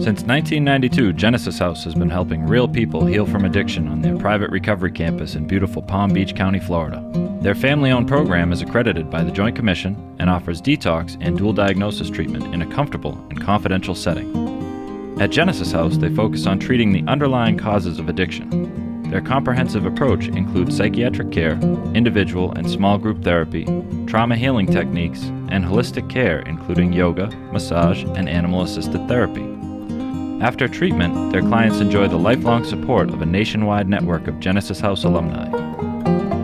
Since 1992, Genesis House has been helping real people heal from addiction on their private recovery campus in beautiful Palm Beach County, Florida. Their family-owned program is accredited by the Joint Commission and offers detox and dual diagnosis treatment in a comfortable and confidential setting. At Genesis House, they focus on treating the underlying causes of addiction. Their comprehensive approach includes psychiatric care, individual and small group therapy, trauma healing techniques, and holistic care including yoga, massage, and animal-assisted therapy. After treatment, their clients enjoy the lifelong support of a nationwide network of Genesis House alumni.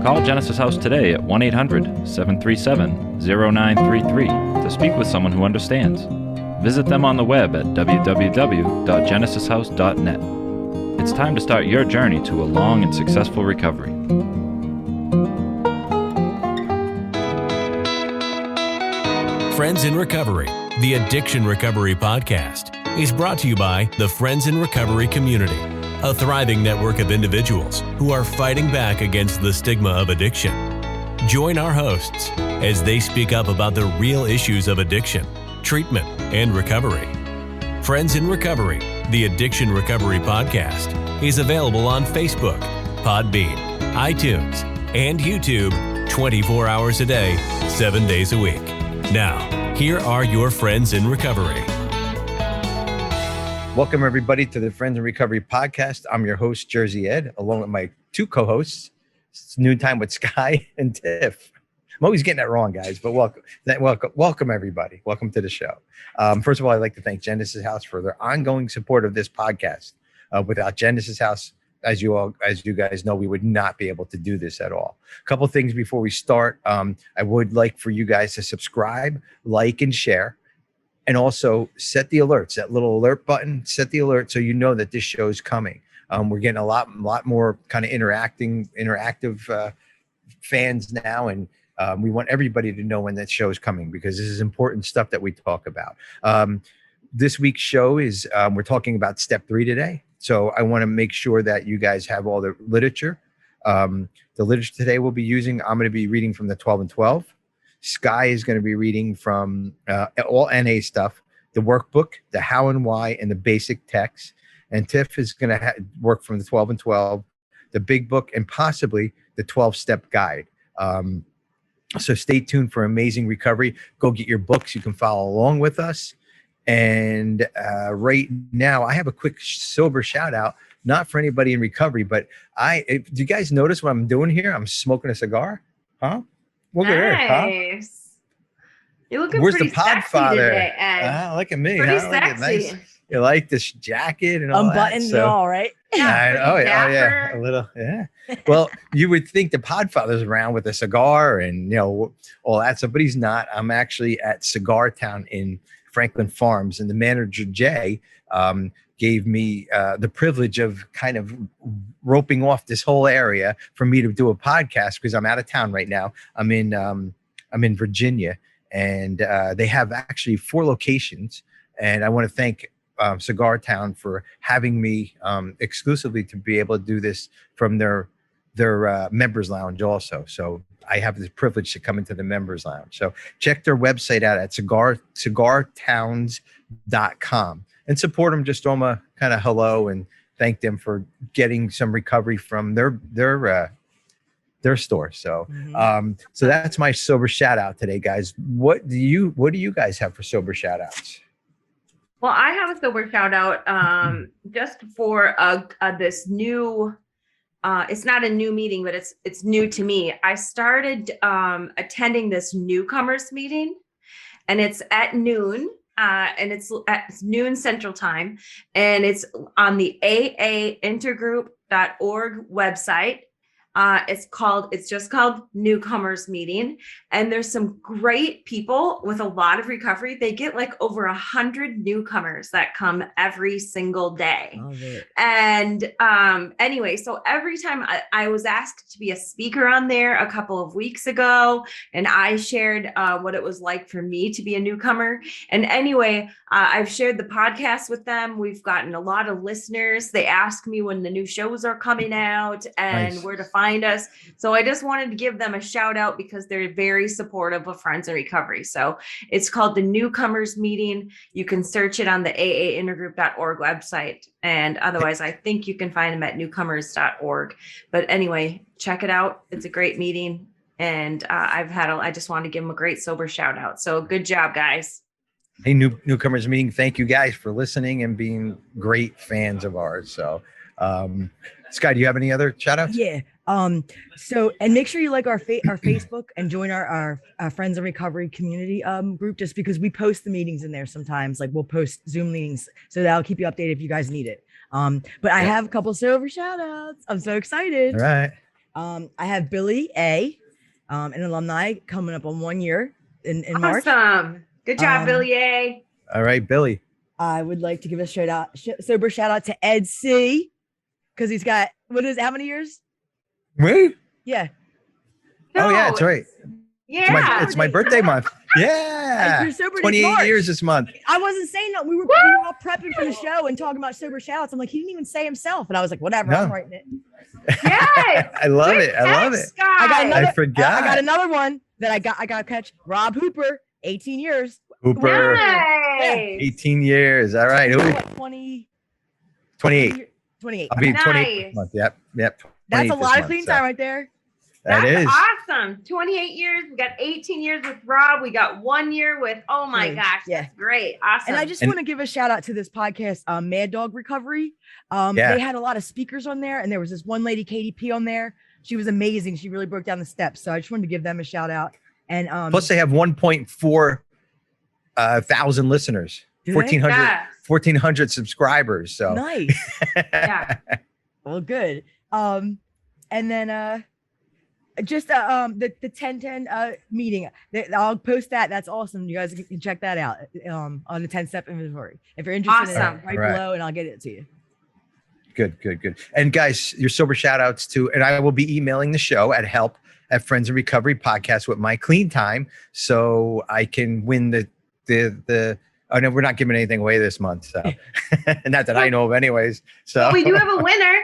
Call Genesis House today at 1-800-737-0933 to speak with someone who understands. Visit them on the web at www.genesishouse.net. It's time to start your journey to a long and successful recovery. Friends in Recovery, the Addiction Recovery Podcast, is brought to you by the Friends in Recovery community, a thriving network of individuals who are fighting back against the stigma of addiction. Join our hosts as they speak up about the real issues of addiction, treatment, and recovery. Friends in Recovery, the Addiction Recovery Podcast, is available on Facebook, Podbean, iTunes, and YouTube 24 hours a day, 7 days a week. Now, here are your Friends in Recovery. Welcome, everybody, to the Friends in Recovery podcast. I'm your host, Jersey Ed, along with my two co-hosts. It's Noontime with Sky and Tiff. I'm always getting that wrong, guys, but welcome, everybody. Welcome to the show. First of all, I'd like to thank Genesis House for their ongoing support of this podcast. Without Genesis House, as you guys know, we would not be able to do this at all. A couple things before we start. I would like for you guys to subscribe, like, and share. And also set the alerts, that little alert button, set the alert so you know that this show is coming. We're getting a lot more kind of interactive fans now. And we want everybody to know when that show is coming because this is important stuff that we talk about. This week's show is, we're talking about step 3 today. So I want to make sure that you guys have all the literature. The literature today we'll be using, I'm going to be reading from the 12 and 12. Sky is going to be reading from all NA stuff, the workbook, the how and why, and the basic text. And Tiff is going to work from the 12 and 12, the big book, and possibly the 12-step guide. So stay tuned for amazing recovery. Go get your books. You can follow along with us. And right now, I have a quick sober shout out, not for anybody in recovery, but do you guys notice what I'm doing here? I'm smoking a cigar. Huh? Look at her, huh? You're looking Where's pretty the Podfather? Today, Ed. Look at me. Pretty huh? sexy. Nice. You like this jacket and all unbuttoned that? And all, right? Yeah, a little, yeah. Well, you would think the Podfather's around with a cigar and all that stuff, but he's not. I'm actually at Cigar Town in Franklin Farms, and the manager Jay gave me the privilege of kind of roping off this whole area for me to do a podcast because I'm out of town right now. I'm in Virginia, and they have actually 4 locations. And I want to thank Cigar Town for having me exclusively to be able to do this from their members lounge also. So I have this privilege to come into the members lounge. So check their website out at cigartowns.com. And support them. Just throw them a kind of hello and thank them for getting some recovery from their store. So, so that's my sober shout out today, guys. What do you guys have for sober shout outs? Well, I have a sober shout out just for this new. It's not a new meeting, but it's new to me. I started attending this Newcomers Meeting, and it's at noon. And it's at noon Central Time, and it's on the aaintergroup.org website. It's just called Newcomers Meeting. And there's some great people with a lot of recovery. They get like over 100 newcomers that come every single day. Love it. And anyway, so every time I was asked to be a speaker on there a couple of weeks ago, and I shared what it was like for me to be a newcomer. And anyway, I've shared the podcast with them. We've gotten a lot of listeners. They ask me when the new shows are coming out and Nice. where to find find us. So I just wanted to give them a shout out because they're very supportive of Friends in Recovery. So it's called the Newcomers Meeting. You can search it on the aaintergroup.org website. And otherwise, I think you can find them at newcomers.org. But anyway, check it out. It's a great meeting. And I just want to give them a great sober shout out. So good job, guys. Hey, Newcomers Meeting. Thank you guys for listening and being great fans of ours. So, Scott, do you have any other shout outs? Yeah. So, and make sure you like our Facebook and join our Friends in Recovery community group, just because we post the meetings in there sometimes. Like we'll post Zoom meetings, so that'll keep you updated if you guys need it. But I have a couple sober shout outs. I'm so excited. All right. I have Billy A, an alumni coming up on 1 year in March. Awesome. Good job, Billy A. All right, Billy. I would like to give a sober shout out to Ed C, because he's got, how many years? Wait. Yeah. Oh, yeah, that's right. Yeah. It's my birthday month. Yeah. Your sober 28 March. years this month. I wasn't saying that. We were all prepping for the show and talking about sober shout-outs. I'm like, he didn't even say himself. And I was like, whatever, I'm writing it. Yes. I love it. I love it. I forgot. I got another one that I got to catch. Rob Hooper, 18 years. Hooper. Nice. 18 years. All right. 28. 28. I'll be 28 this month. Yep. That's a lot of clean time right there. That That's is awesome. 28 years. We got 18 years with Rob. We got 1 year with, oh my gosh. Yeah. That's great. Awesome. And I just want to give a shout out to this podcast, Mad Dog Recovery. They had a lot of speakers on there, and there was this one lady, Katie P, on there. She was amazing. She really broke down the steps. So I just wanted to give them a shout out. And plus they have 1.4 thousand listeners, 1,400 subscribers. So nice. Yeah. Well, good. And then just the 10-10 meeting. I'll post that. That's awesome. You guys can check that out on the 10-step inventory if you're interested. Awesome. Right below, and I'll get it to you. Good. And guys, your sober shout outs to, and I will be emailing the show at help@Friends in Recovery podcast with my clean time, so I can win the oh no, we're not giving anything away this month. So not that I know of anyways. So But we do have a winner.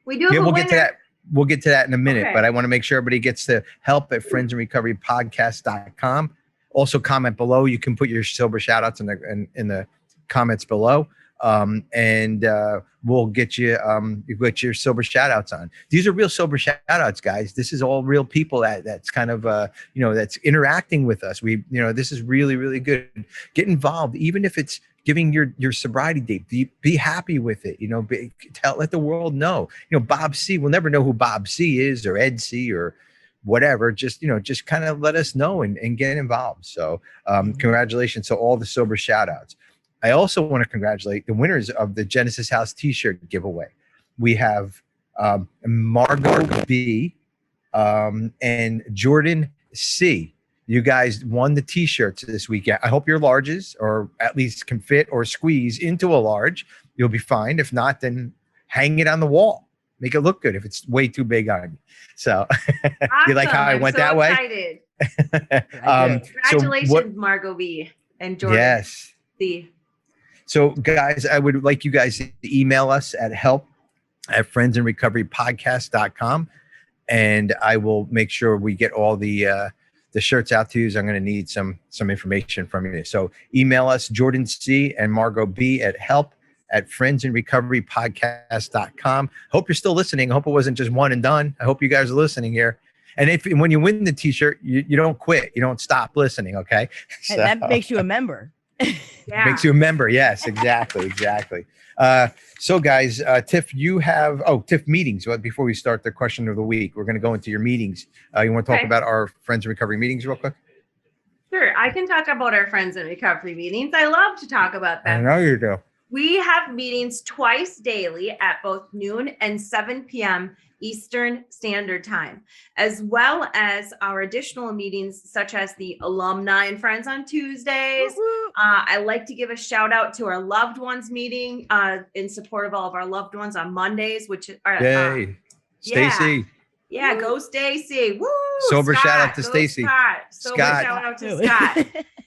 We'll get to that. We'll get to that in a minute, but I want to make sure everybody gets to help@friendsinrecoverypodcast.com. Also comment below. You can put your sober shout outs in the comments below. And we'll get you get your sober shout outs on. These are real sober shout outs, guys. This is all real people that's kind of that's interacting with us. This is really, really good. Get involved, even if it's giving your sobriety date. Be happy with it. Let the world know. Bob C. We'll never know who Bob C. is, or Ed C. or whatever. Just kind of let us know and get involved. So congratulations to all the sober shout outs. I also want to congratulate the winners of the Genesis House t-shirt giveaway. We have Margot B and Jordan C. You guys won the t-shirts this weekend. I hope your larges, or at least can fit or squeeze into a large. You'll be fine. If not, then hang it on the wall. Make it look good if it's way too big on you. So Awesome. You like how I went that way? Congratulations, Margot B and Jordan. Yes. C. So guys, I would like you guys to email us at help@friendsinrecoverypodcast.com, and I will make sure we get all the shirts out to you. So I'm going to need some information from you. So email us, Jordan C. and Margot B, at help@friendsinrecoverypodcast.com. Hope you're still listening. I hope it wasn't just one and done. I hope you guys are listening here. And when you win the t-shirt, you don't quit. You don't stop listening. Okay. So, that makes you a member. Yeah. Makes you a member. Yes, exactly. So guys, Tiff, you have, Tiff, meetings. Well, before we start the question of the week, we're going to go into your meetings. You want to talk about our Friends in Recovery meetings real quick? Sure. I can talk about our Friends in Recovery meetings. I love to talk about them. I know you do. We have meetings twice daily at both noon and 7 p.m. Eastern Standard Time, as well as our additional meetings such as the Alumni and Friends on Tuesdays. I like to give a shout out to our loved ones meeting in support of all of our loved ones on Mondays, which are Stacy. Yeah, go Stacy. Woo! Sober Scott, shout out to Stacy. Sober shout out to Scott.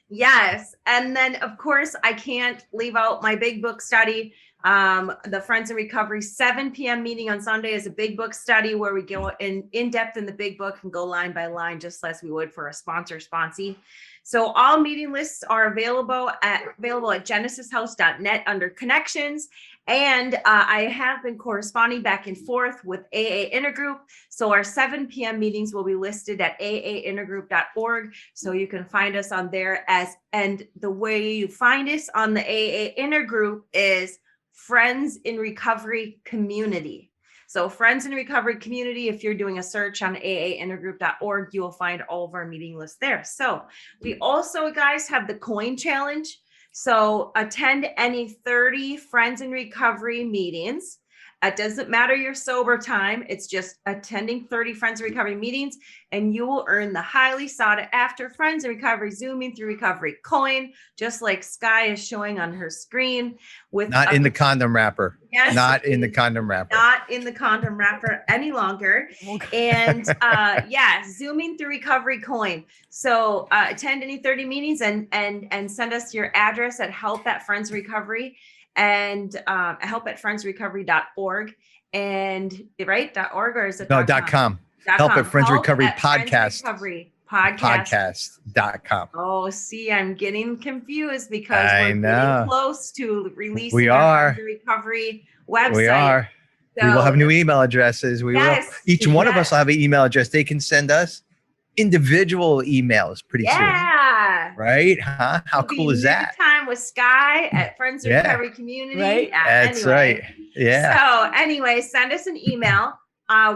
Yes. And then, of course, I can't leave out my big book study. The Friends in Recovery 7 p.m. meeting on Sunday is a big book study where we go in depth in the big book and go line by line, just as we would for a sponsee. So all meeting lists are available at genesishouse.net under connections. And I have been corresponding back and forth with AA Intergroup. So our 7 p.m. meetings will be listed at aaintergroup.org. So you can find us on there and the way you find us on the AA Intergroup is Friends in Recovery Community. So Friends in Recovery Community, if you're doing a search on aaintergroup.org, you will find all of our meeting lists there. So we also, guys, have the coin challenge. So attend any 30 Friends in Recovery meetings. It doesn't matter your sober time. It's just attending 30 Friends in Recovery meetings, and you will earn the highly sought after Friends in Recovery Zooming Through Recovery coin, just like Sky is showing on her screen. With Not in the condom wrapper. Yes, Not in the condom wrapper. Not in the condom wrapper any longer. And Zooming Through Recovery coin. So attend any 30 meetings and send us your address at help@friendsrecovery and help@friendsrecovery.org and right .org or is it No, .com. Help at Friends Recovery Podcast. Podcast.com. Oh, see, I'm getting confused because I we're know. getting close to releasing We our are. Friends in Recovery website. We are. So, We will have new email addresses. We Yes, will. Each one of yes. us will have an email address. They can send us individual emails pretty soon. Yeah. Right? Huh? How It'll be cool is that? Time with Sky at Friends in Yeah. Recovery Community. Right. That's Anyway. right. Yeah. So anyway, send us an email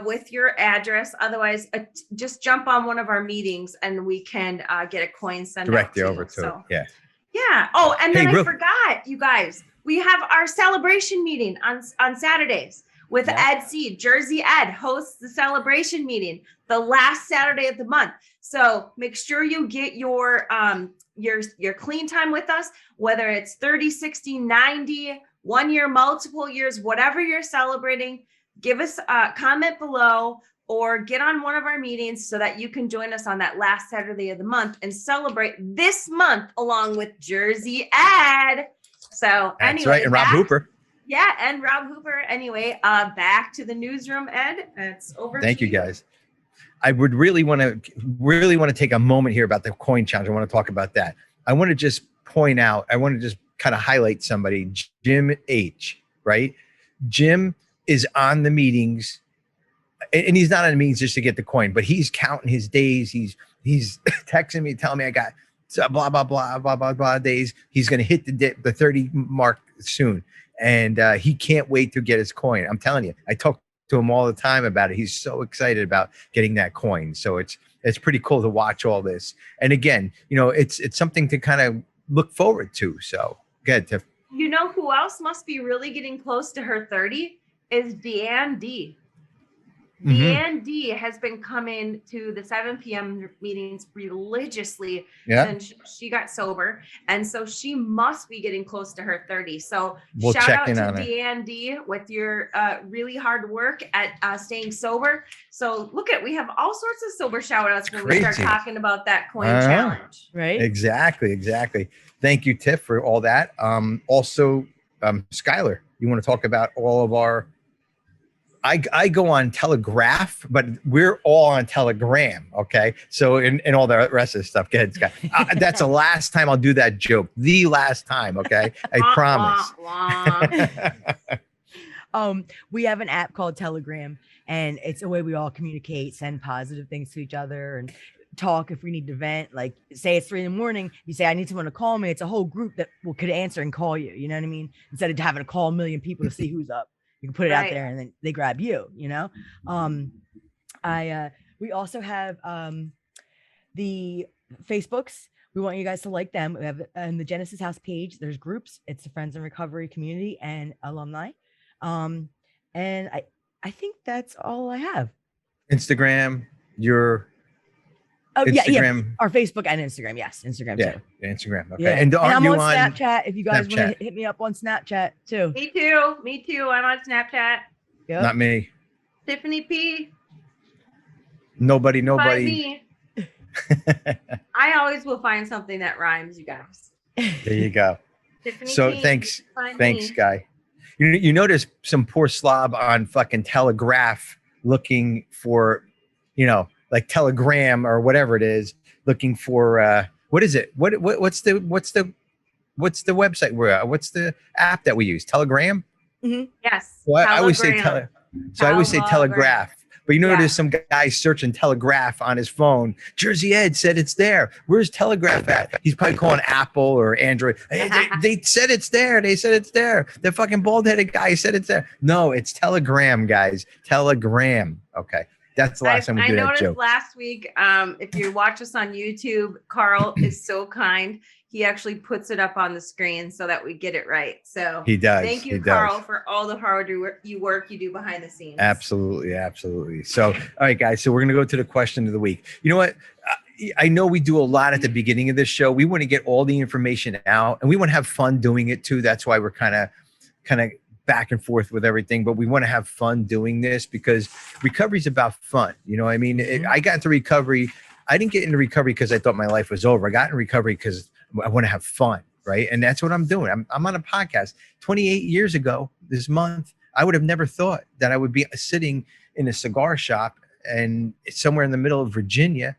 with your address. Otherwise, just jump on one of our meetings and we can get a coin sent Direct out you to over you. to So, it. Yeah. yeah. Oh, and then Hey, I real- forgot, you guys. We have our celebration meeting on Saturdays with Ed C. Jersey Ed hosts the celebration meeting the last Saturday of the month. So make sure you get your clean time with us, whether it's 30, 60, 90, 1 year, multiple years, whatever you're celebrating. Give us a comment below or get on one of our meetings so that you can join us on that last Saturday of the month and celebrate this month along with Jersey Ed. So That's anyway, right. And Rob Hooper. Yeah, and Rob Hooper. Anyway, back to the newsroom, Ed. It's over. Thank to you, guys. I would really want to take a moment here about the coin challenge. I want to talk about that. I want to just point out, I want to just kind of highlight somebody, Jim H, right? Jim is on the meetings and he's not on the meetings just to get the coin, but he's counting his days. He's texting me, telling me I got blah, blah, blah, blah, blah, blah days. He's going to hit the 30 mark soon. And he can't wait to get his coin. I'm telling you, I talk to him all the time about it. He's so excited about getting that coin. So it's pretty cool to watch all this. And again, you know, it's something to kind of look forward to. So go ahead, Tiff. You know who else must be really getting close to her 30 is Deanne D. Deanne D has been coming to the 7 p.m. meetings religiously since she got sober. And so she must be getting close to her 30. So We'll shout check out in to on it. Deanne D with your really hard work at staying sober. So we have all sorts of sober shout outs when we start Crazy. talking about that coin Uh-huh. challenge. Right. Exactly. Thank you, Tiff, for all that. Also, Skylar, you want to talk about all of our, I go on Telegraph, but we're all on Telegram. Okay. So, and all the rest of the stuff. Go ahead, Sky. That's the last time I'll do that joke. The last time. Okay. I promise. We have an app called Telegram, and it's a way we all communicate, send positive things to each other, and talk if we need to vent. Like, say it's 3 a.m, you say, I need someone to call me. It's a whole group that could answer and call you. You know what I mean? Instead of having to call a million people to see who's up, you can put it out there and then they grab you, you know? We also have the Facebooks. We want you guys to like them. We have in the Genesis House page, there's groups. It's the Friends in Recovery community and alumni. And I think that's all I have. Instagram, your Yeah, Instagram. our Facebook and Instagram. Yes, Instagram Yeah, too. Instagram. Okay. Yeah. And I'm you on Snapchat. If you guys want Snapchat? to hit me up on Snapchat too. Me too. I'm on Snapchat. Yep. Not me. Tiffany P. Nobody. Find me. I always will find something that rhymes, you guys. There you go. Tiffany So P, thanks, find me. Guy. You notice some poor slob on fucking Telegraph looking for, like Telegram or whatever it is, looking for what is it? What's the website what's the app that we use? Telegram? Yes. Well, I always say Telegram. I always say Telegraph. But Yeah. there's some guy searching Telegraph on his phone. Jersey Ed said it's there. Where's Telegraph at? He's probably calling Apple or Android. Hey, they said it's there. They said it's there. The fucking bald-headed guy said it's there. No, it's Telegram, guys. Telegram. Okay. That's the last time we do that noticed joke. Last week, if you watch us on YouTube, Carl is so kind. He actually puts it up on the screen so that we get it right. So He does. Thank you, He Carl, does. for all the hard work you do behind the scenes. Absolutely. So, all right, guys. So we're going to go to the question of the week. You know what? I know we do a lot at the beginning of this show. We want to get all the information out, and we want to have fun doing it too. That's why we're kind of back and forth with everything, but we want to have fun doing this because recovery is about fun. I mean, I got into recovery. I didn't get into recovery because I thought my life was over. I got in recovery because I want to have fun, right? And that's what I'm doing. I'm on a podcast. 28 years ago this month, I would have never thought that I would be sitting in a cigar shop and somewhere in the middle of Virginia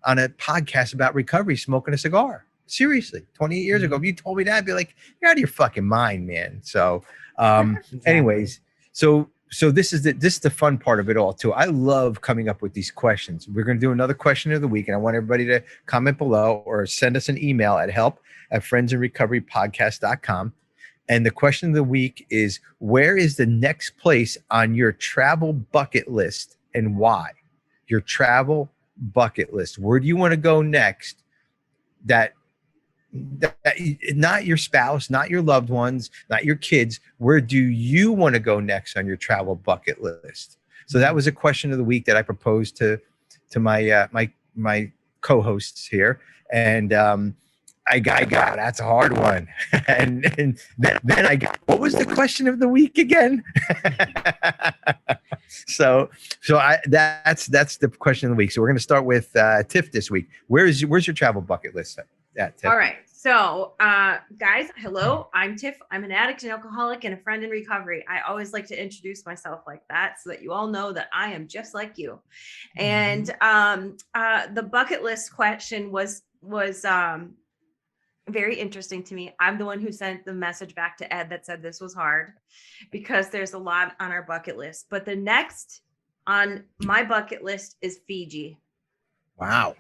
on a podcast about recovery, smoking a cigar. Seriously, 28 years ago, if you told me that, I'd be like, you're out of your fucking mind, man. So anyways, so this is the fun part of it all too. I love coming up with these questions. We're going to do another question of the week, and I want everybody to comment below or send us an email at help@friendsinrecoverypodcast.com. And the question of the week is, where is the next place on your travel bucket list and why? Your travel bucket list. Where do you want to go next? That not your spouse, not your loved ones, not your kids. Where do you want to go next on your travel bucket list? So that was a question of the week that I proposed to my my co-hosts here, and I got that's a hard one. and then I got, what was the question of the week again? so that's the question of the week. So we're going to start with Tiff this week. Where's your travel bucket list at, Tiff? All right. So, guys, hello, I'm Tiff. I'm an addict and alcoholic and a friend in recovery. I always like to introduce myself like that so that you all know that I am just like you. And the bucket list question was very interesting to me. I'm the one who sent the message back to Ed that said this was hard because there's a lot on our bucket list. But the next on my bucket list is Fiji. Wow.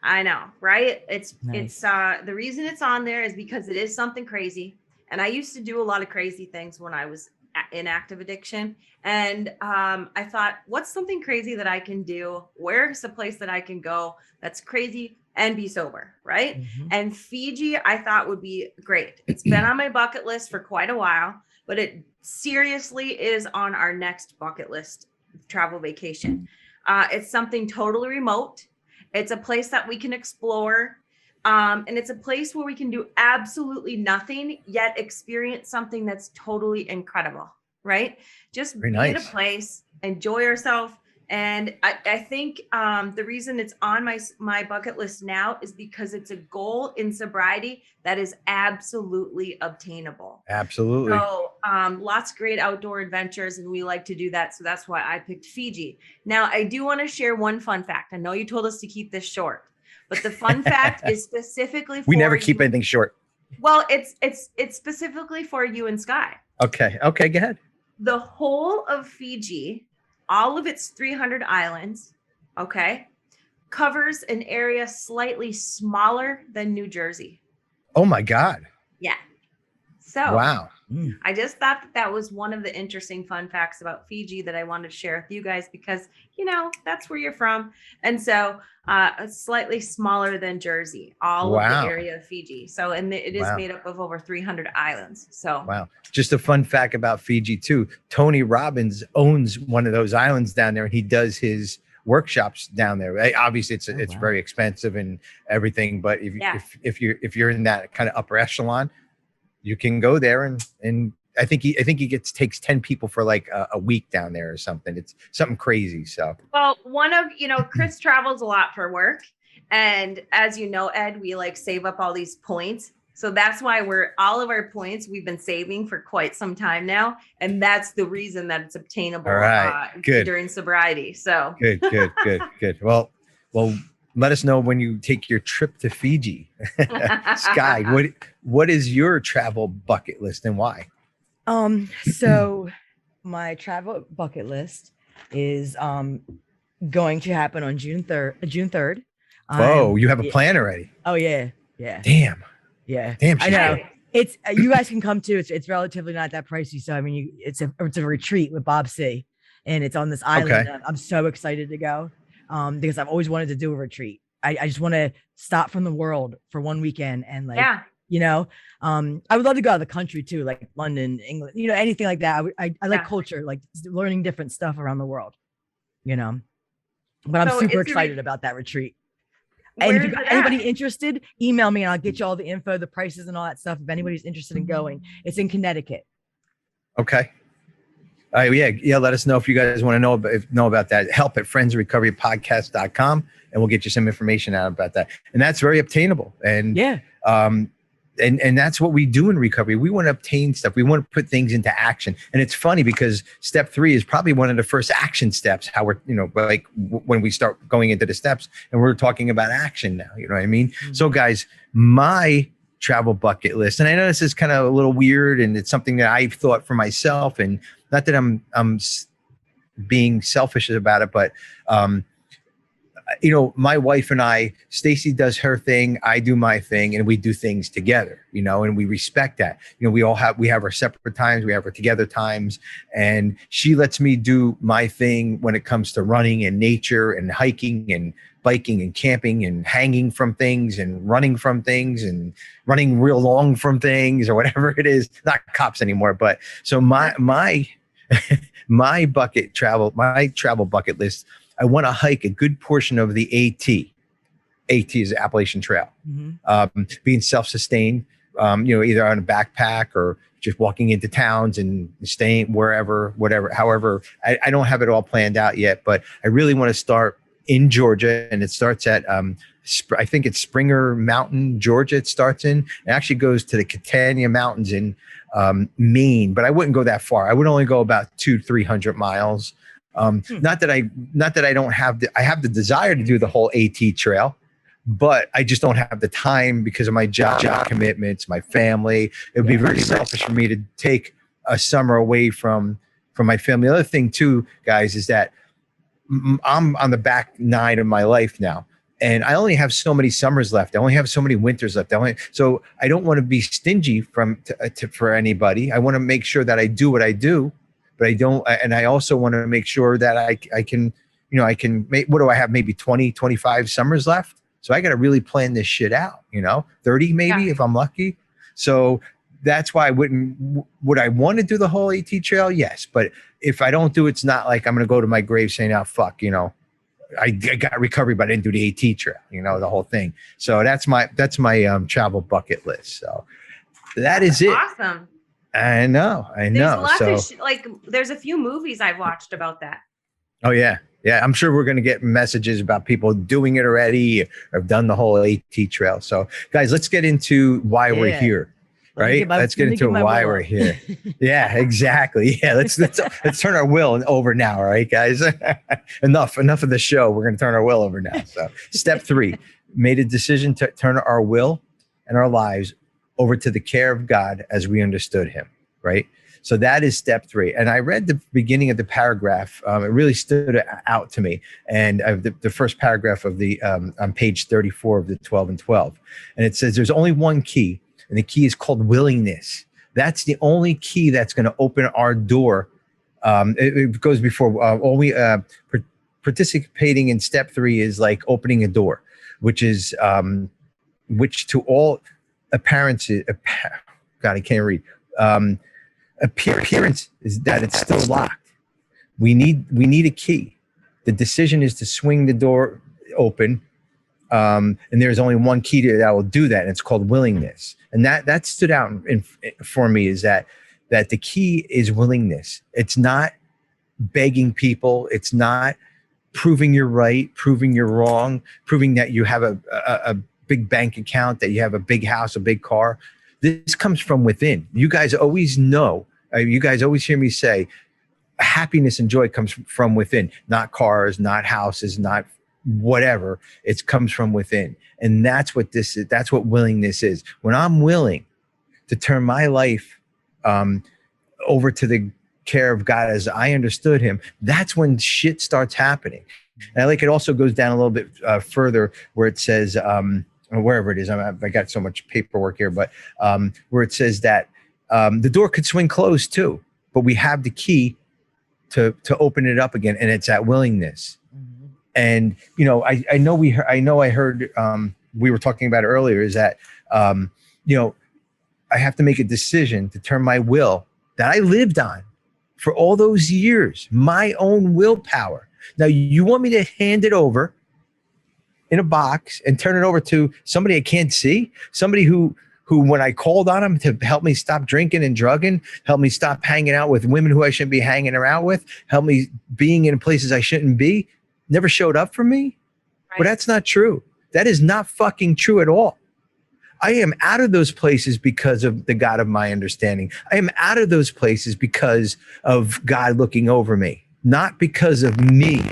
I know, right? It's Nice. the reason it's on there is because it is something crazy. And I used to do a lot of crazy things when I was in active addiction. And I thought, what's something crazy that I can do? Where's the place that I can go that's crazy and be sober, right? And Fiji, I thought would be great. It's been on my bucket list for quite a while, but it seriously is on our next bucket list travel vacation. It's something totally remote. It's a place that we can explore. And it's a place where we can do absolutely nothing, yet experience something that's totally incredible, right? Just Very be nice. in a place, enjoy yourself. And I think the reason it's on my bucket list now is because it's a goal in sobriety that is absolutely obtainable. Absolutely. So lots of great outdoor adventures, and we like to do that. So that's why I picked Fiji. Now, I do want to share one fun fact. I know you told us to keep this short, but the fun fact is specifically for We never keep you. anything short. Well, it's specifically for you and Sky. Okay, go ahead. The whole of Fiji, all of its 300 islands, okay, covers an area slightly smaller than New Jersey. Oh my God. Yeah. So Wow. I just thought that was one of the interesting fun facts about Fiji that I wanted to share with you guys because, that's where you're from. And so it's slightly smaller than Jersey, all of Wow. the area of Fiji. So, and it is Wow. made up of over 300 islands. So, Wow. Just a fun fact about Fiji too. Tony Robbins owns one of those islands down there, and he does his workshops down there. Right? Obviously it's wow. very expensive and everything, but if you're in that kind of upper echelon, you can go there and I think he takes 10 people for like a week down there or something. It's something crazy. So, well, Chris travels a lot for work. And as you know, Ed, we like save up all these points. So that's why all of our points we've been saving for quite some time now. And that's the reason that it's obtainable All right. Good. during sobriety. So Good. Well, let us know when you take your trip to Fiji. Sky, what is your travel bucket list and why? So my travel bucket list is going to happen on June 3rd. Whoa, you have a plan already. Oh yeah. Damn. I know. It's you guys can come too. It's relatively not that pricey. So I mean, it's a retreat with Bob C, and it's on this island. Okay. I'm so excited to go, because I've always wanted to do a retreat. I just want to stop from the world for one weekend and I would love to go out of the country too, like London, England, anything like that. I like culture, like learning different stuff around the world, but I'm super excited about that retreat. And if you got anybody interested, email me and I'll get you all the info, the prices and all that stuff. If anybody's interested in going, it's in Connecticut. Okay. Yeah. Let us know if you guys want to know about that. Help at friendsrecoverypodcast.com and we'll get you some information out about that. And that's very obtainable. And and that's what we do in recovery. We want to obtain stuff. We want to put things into action. And it's funny because step 3 is probably one of the first action steps, how we're, like when we start going into the steps and we're talking about action now, you know what I mean? Mm-hmm. So guys, my travel bucket list, and I know this is kind of a little weird and it's something that I've thought for myself, and not that I'm being selfish about it, but, my wife and I, Stacy does her thing, I do my thing, and we do things together, and we respect that. We have our separate times, we have our together times, and she lets me do my thing when it comes to running and nature and hiking and biking and camping and hanging from things and running from things and running real long from things or whatever it is. Not cops anymore, but so my travel bucket list, I want to hike a good portion of the AT. AT is the Appalachian Trail. Mm-hmm. Being self-sustained, either on a backpack or just walking into towns and staying wherever, whatever, however. I don't have it all planned out yet, but I really want to start in Georgia, and it starts at, I think it's Springer Mountain, Georgia. It starts in. It actually goes to the Catania Mountains in Maine, but I wouldn't go that far. I would only go about 200-300 miles. Not that I don't have I have the desire to do the whole AT trail, but I just don't have the time because of my job commitments, my family. It would be very selfish for me to take a summer away from my family. The other thing too, guys, is that I'm on the back 9 of my life now, and I only have so many summers left. I only have so many winters left. So I don't want to be stingy for anybody. I want to make sure that I do what I do. But I don't, and I also want to make sure that I can, I can make, what do I have? Maybe 20, 25 summers left. So I got to really plan this shit out, 30 maybe if I'm lucky. So that's why would I want to do the whole AT trail? Yes. But if I don't do it, it's not like I'm going to go to my grave saying, oh, fuck, I got recovery, but I didn't do the AT trail, the whole thing. So that's my travel bucket list. So that is it. Awesome. I know. There's lots of there's a few movies I've watched about that. Oh yeah. I'm sure we're going to get messages about people doing it already or have done the whole AT trail. So guys, let's get into why we're here, right? Let's get into why we're here. Yeah, exactly. Yeah. Let's turn our will over now. All right, guys, enough of the show. We're going to turn our will over now. So step 3, made a decision to turn our will and our lives over to the care of God as we understood him, right? So that is step 3. And I read the beginning of the paragraph. It really stood out to me. And the first paragraph of the on page 34 of the 12 and 12. And it says there's only one key, and the key is called willingness. That's the only key that's going to open our door. It goes before only participating in step 3 is like opening a door, which is which to all appearances, God, I can't read. Appearance is that it's still locked. We need a key. The decision is to swing the door open, and there's only one key that will do that, and it's called willingness. And that stood out for me is that the key is willingness. It's not begging people. It's not proving you're right, proving you're wrong, proving that you have a big bank account, that you have a big house, a big car. This comes from within. You guys always know, you guys always hear me say, happiness and joy comes from within, not cars, not houses, not whatever. It comes from within. And that's what this is. That's what willingness is. When I'm willing to turn my life over to the care of God as I understood him, that's when shit starts happening. And I like it also goes down a little bit further where it says, wherever it is, I got so much paperwork here, but where it says that the door could swing closed too, but we have the key to open it up again, and it's that willingness. Mm-hmm. And you know, I heard we were talking about it earlier, is that you know, I have to make a decision to turn my will that I lived on for all those years, my own willpower. Now, you want me to hand it over in a box and turn it over to somebody I can't see, somebody who when I called on him to help me stop drinking and drugging, help me stop hanging out with women who I shouldn't be hanging around with, help me being in places I shouldn't be, never showed up for me? Right. But that's not true. That is not fucking true at all. I am out of those places because of the God of my understanding. I am out of those places because of God looking over me, not because of me.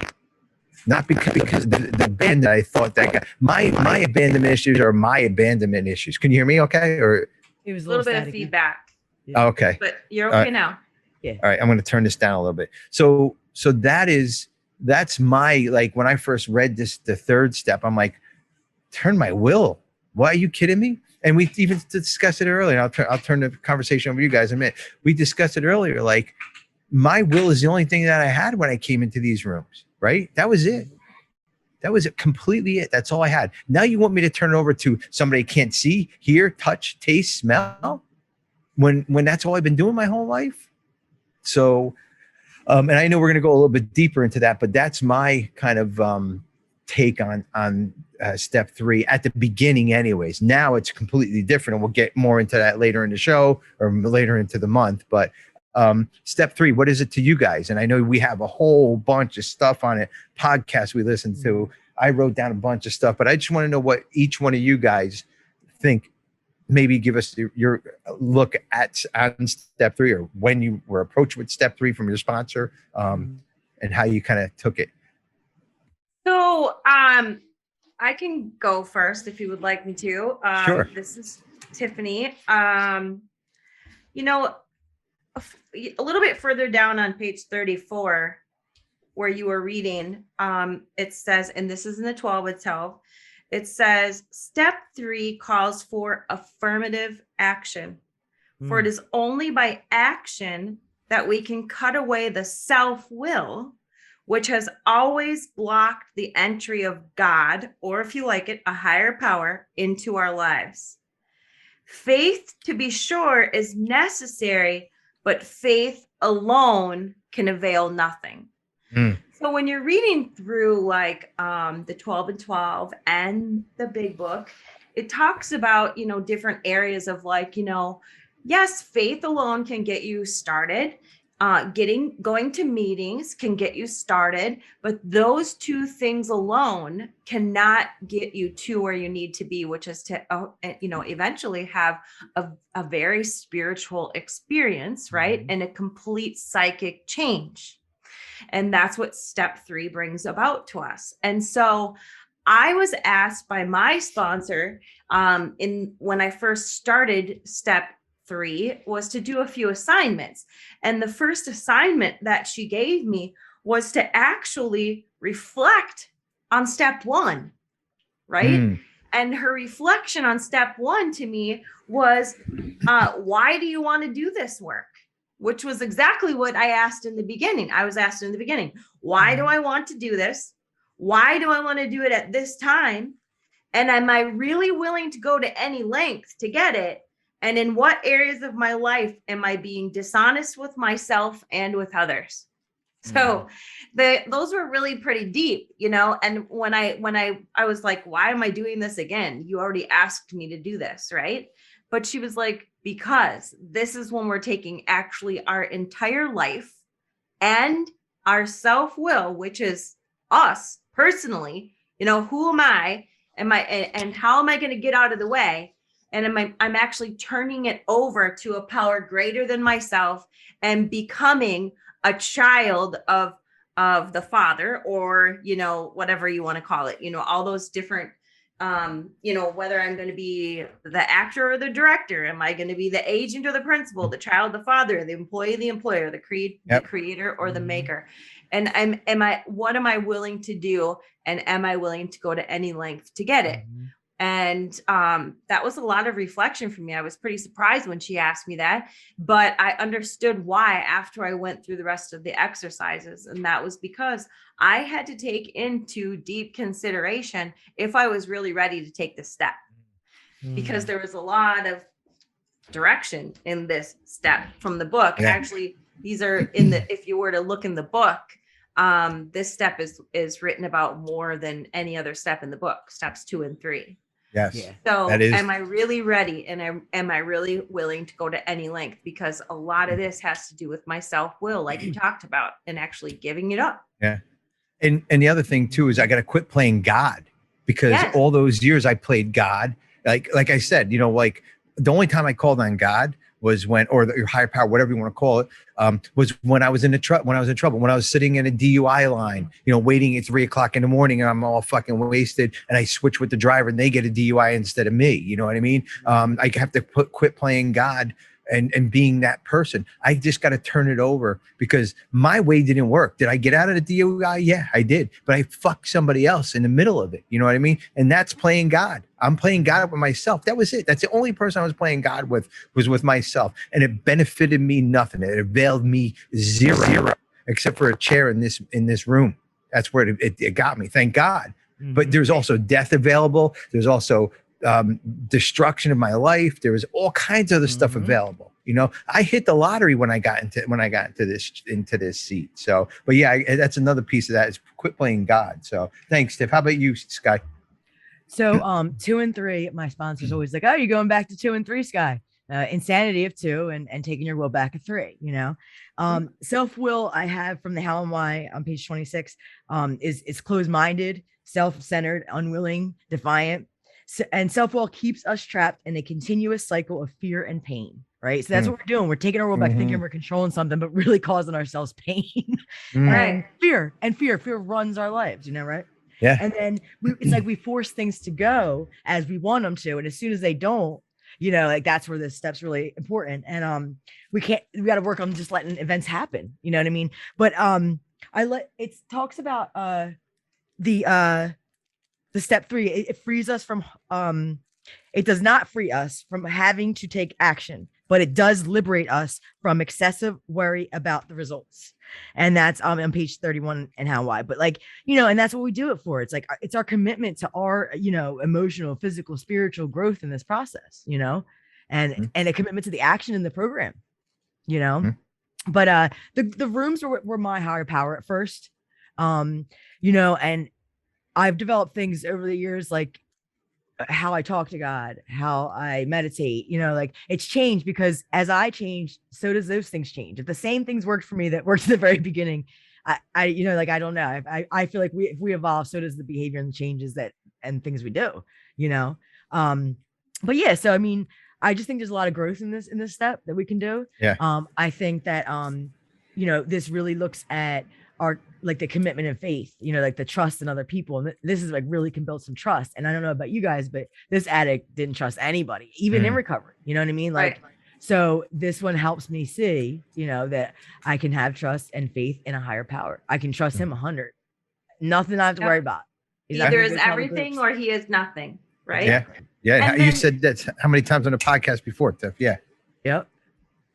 Not because the abandonment, I thought that guy, my abandonment issues are my abandonment issues. Can you hear me okay? Or it was a little bit of feedback. Yeah. Okay. But you're okay now. Yeah. All right. I'm going to turn this down a little bit. So that's my, like, when I first read this, the third step, I'm like, turn my will. Why, are you kidding me? And we even discussed it earlier. I'll turn the conversation over to you guys in a minute. We discussed it earlier. Like, my will is the only thing that I had when I came into these rooms. Right? That was it. That was it, completely it. That's all I had. Now you want me to turn it over to somebody I can't see, hear, touch, taste, smell, when that's all I've been doing my whole life. So, and I know we're going to go a little bit deeper into that, but that's my kind of take on step 3 at the beginning anyways. Now it's completely different, and we'll get more into that later in the show or later into the month. But step 3, what is it to you guys? And I know we have a whole bunch of stuff on it, podcasts we listen to. I wrote down a bunch of stuff, but I just want to know what each one of you guys think. Maybe give us your look at on step 3, or when you were approached with step 3 from your sponsor, and how you kind of took it. So I can go first if you would like me to. Sure. This is Tiffany. You know, a little bit further down on page 34, where you were reading, it says, and this is in the 12 itself, it says, step 3 calls for affirmative action. For it is only by action that we can cut away the self-will, which has always blocked the entry of God, or if you like it, a higher power, into our lives. Faith, to be sure, is necessary, but faith alone can avail nothing. So when you're reading through like the 12 and 12 and the big book, it talks about, you know, different areas of like, you know, yes, faith alone can get you started. Going to meetings can get you started, but those two things alone cannot get you to where you need to be, which is to, you know, eventually have a very spiritual experience, right? And a complete psychic change. And that's what step 3 brings about to us. And so I was asked by my sponsor when I first started step 3 was to do a few assignments. And the first assignment that she gave me was to actually reflect on step 1, right? And her reflection on step 1 to me was, why do you want to do this work? Which was exactly what I asked in the beginning. I was asked in the beginning, why do I want to do this? Why do I want to do it at this time? And am I really willing to go to any length to get it? And in what areas of my life am I being dishonest with myself and with others? So those were really pretty deep, you know. And when I was like, why am I doing this again? You already asked me to do this, right? But she was like, because this is when we're taking actually our entire life and our self-will, which is us personally, you know, who am I? and how am I going to get out of the way? And I'm actually turning it over to a power greater than myself and becoming a child of the Father, or, whatever you want to call it, all those different, whether I'm going to be the actor or the director, am I going to be the agent or the principal, the child, the father, the employee, the employer, the creator or the maker? And what am I willing to do? And am I willing to go to any length to get it? And that was a lot of reflection for me. I was pretty surprised when she asked me that, but I understood why after I went through the rest of the exercises. And that was because I had to take into deep consideration if I was really ready to take the step, because there was a lot of direction in this step from the book. Yeah. Actually, these are if you were to look in the book, this step is written about more than any other step in the book, steps 2 and 3. Yes. Yeah. So am I really ready? And am I really willing to go to any length? Because a lot of this has to do with my self-will, like you talked about, and actually giving it up. Yeah. And the other thing too is I got to quit playing God, because all those years I played God. Like I said, like the only time I called on God was when, or your higher power, whatever you want to call it, was when I was in trouble, when I was sitting in a DUI line, waiting at 3 o'clock in the morning, and I'm all fucking wasted, and I switch with the driver and they get a DUI instead of me. You know what I mean? I have to quit playing God and being that person. I just got to turn it over, because my way didn't work. Did I get out of the DUI? Yeah, I did. But I fucked somebody else in the middle of it. You know what I mean? And that's playing God. I'm playing God with myself. That was it. That's the only person I was playing God with, was with myself. And it benefited me nothing. It availed me zero, except for a chair in this room. That's where it got me. Thank God. Mm-hmm. But there's also death available. There's also destruction of my life. There was all kinds of other stuff available. I hit the lottery when I got into this seat. So, but yeah, that's another piece of that, is quit playing God. So thanks, Tiff. How about you, Sky? So 2 and 3, my sponsor's always like, oh, you're going back to 2 and 3, Sky. Insanity of 2 and taking your will back at 3, self-will I have from the How and Why on page 26 is closed-minded, self-centered, unwilling, defiant. And self-will keeps us trapped in a continuous cycle of fear and pain, right? So that's what we're doing. We're taking our will back, thinking we're controlling something, but really causing ourselves pain. And fear runs our lives, right? Yeah. And then it's like we force things to go as we want them to. And as soon as they don't, that's where this step's really important. And we got to work on just letting events happen. You know what I mean? But it talks about the step 3, it frees us from, it does not free us from having to take action, but it does liberate us from excessive worry about the results. And that's on page 31 and How and Why. But and that's what we do it for. It's like, it's our commitment to our, emotional, physical, spiritual growth in this process, and a commitment to the action in the program, but the rooms were my higher power at first, and I've developed things over the years, like how I talk to God, how I meditate, it's changed, because as I change, so does those things change. If the same things worked for me that worked at the very beginning, I don't know. I feel like if we evolve, so does the behavior and the changes and things we do, but yeah, so, I just think there's a lot of growth in this step that we can do. Yeah. I think that, this really looks at our, like, the commitment and faith, like the trust in other people. And this is really can build some trust. And I don't know about you guys, but this addict didn't trust anybody, even in recovery. You know what I mean? Like, so this one helps me see, that I can have trust and faith in a higher power. I can trust him 100. Nothing I have to worry about. Either is everything or he is nothing. Right. Yeah. Yeah. You said that how many times on the podcast before, Tiff? Yeah. Yep.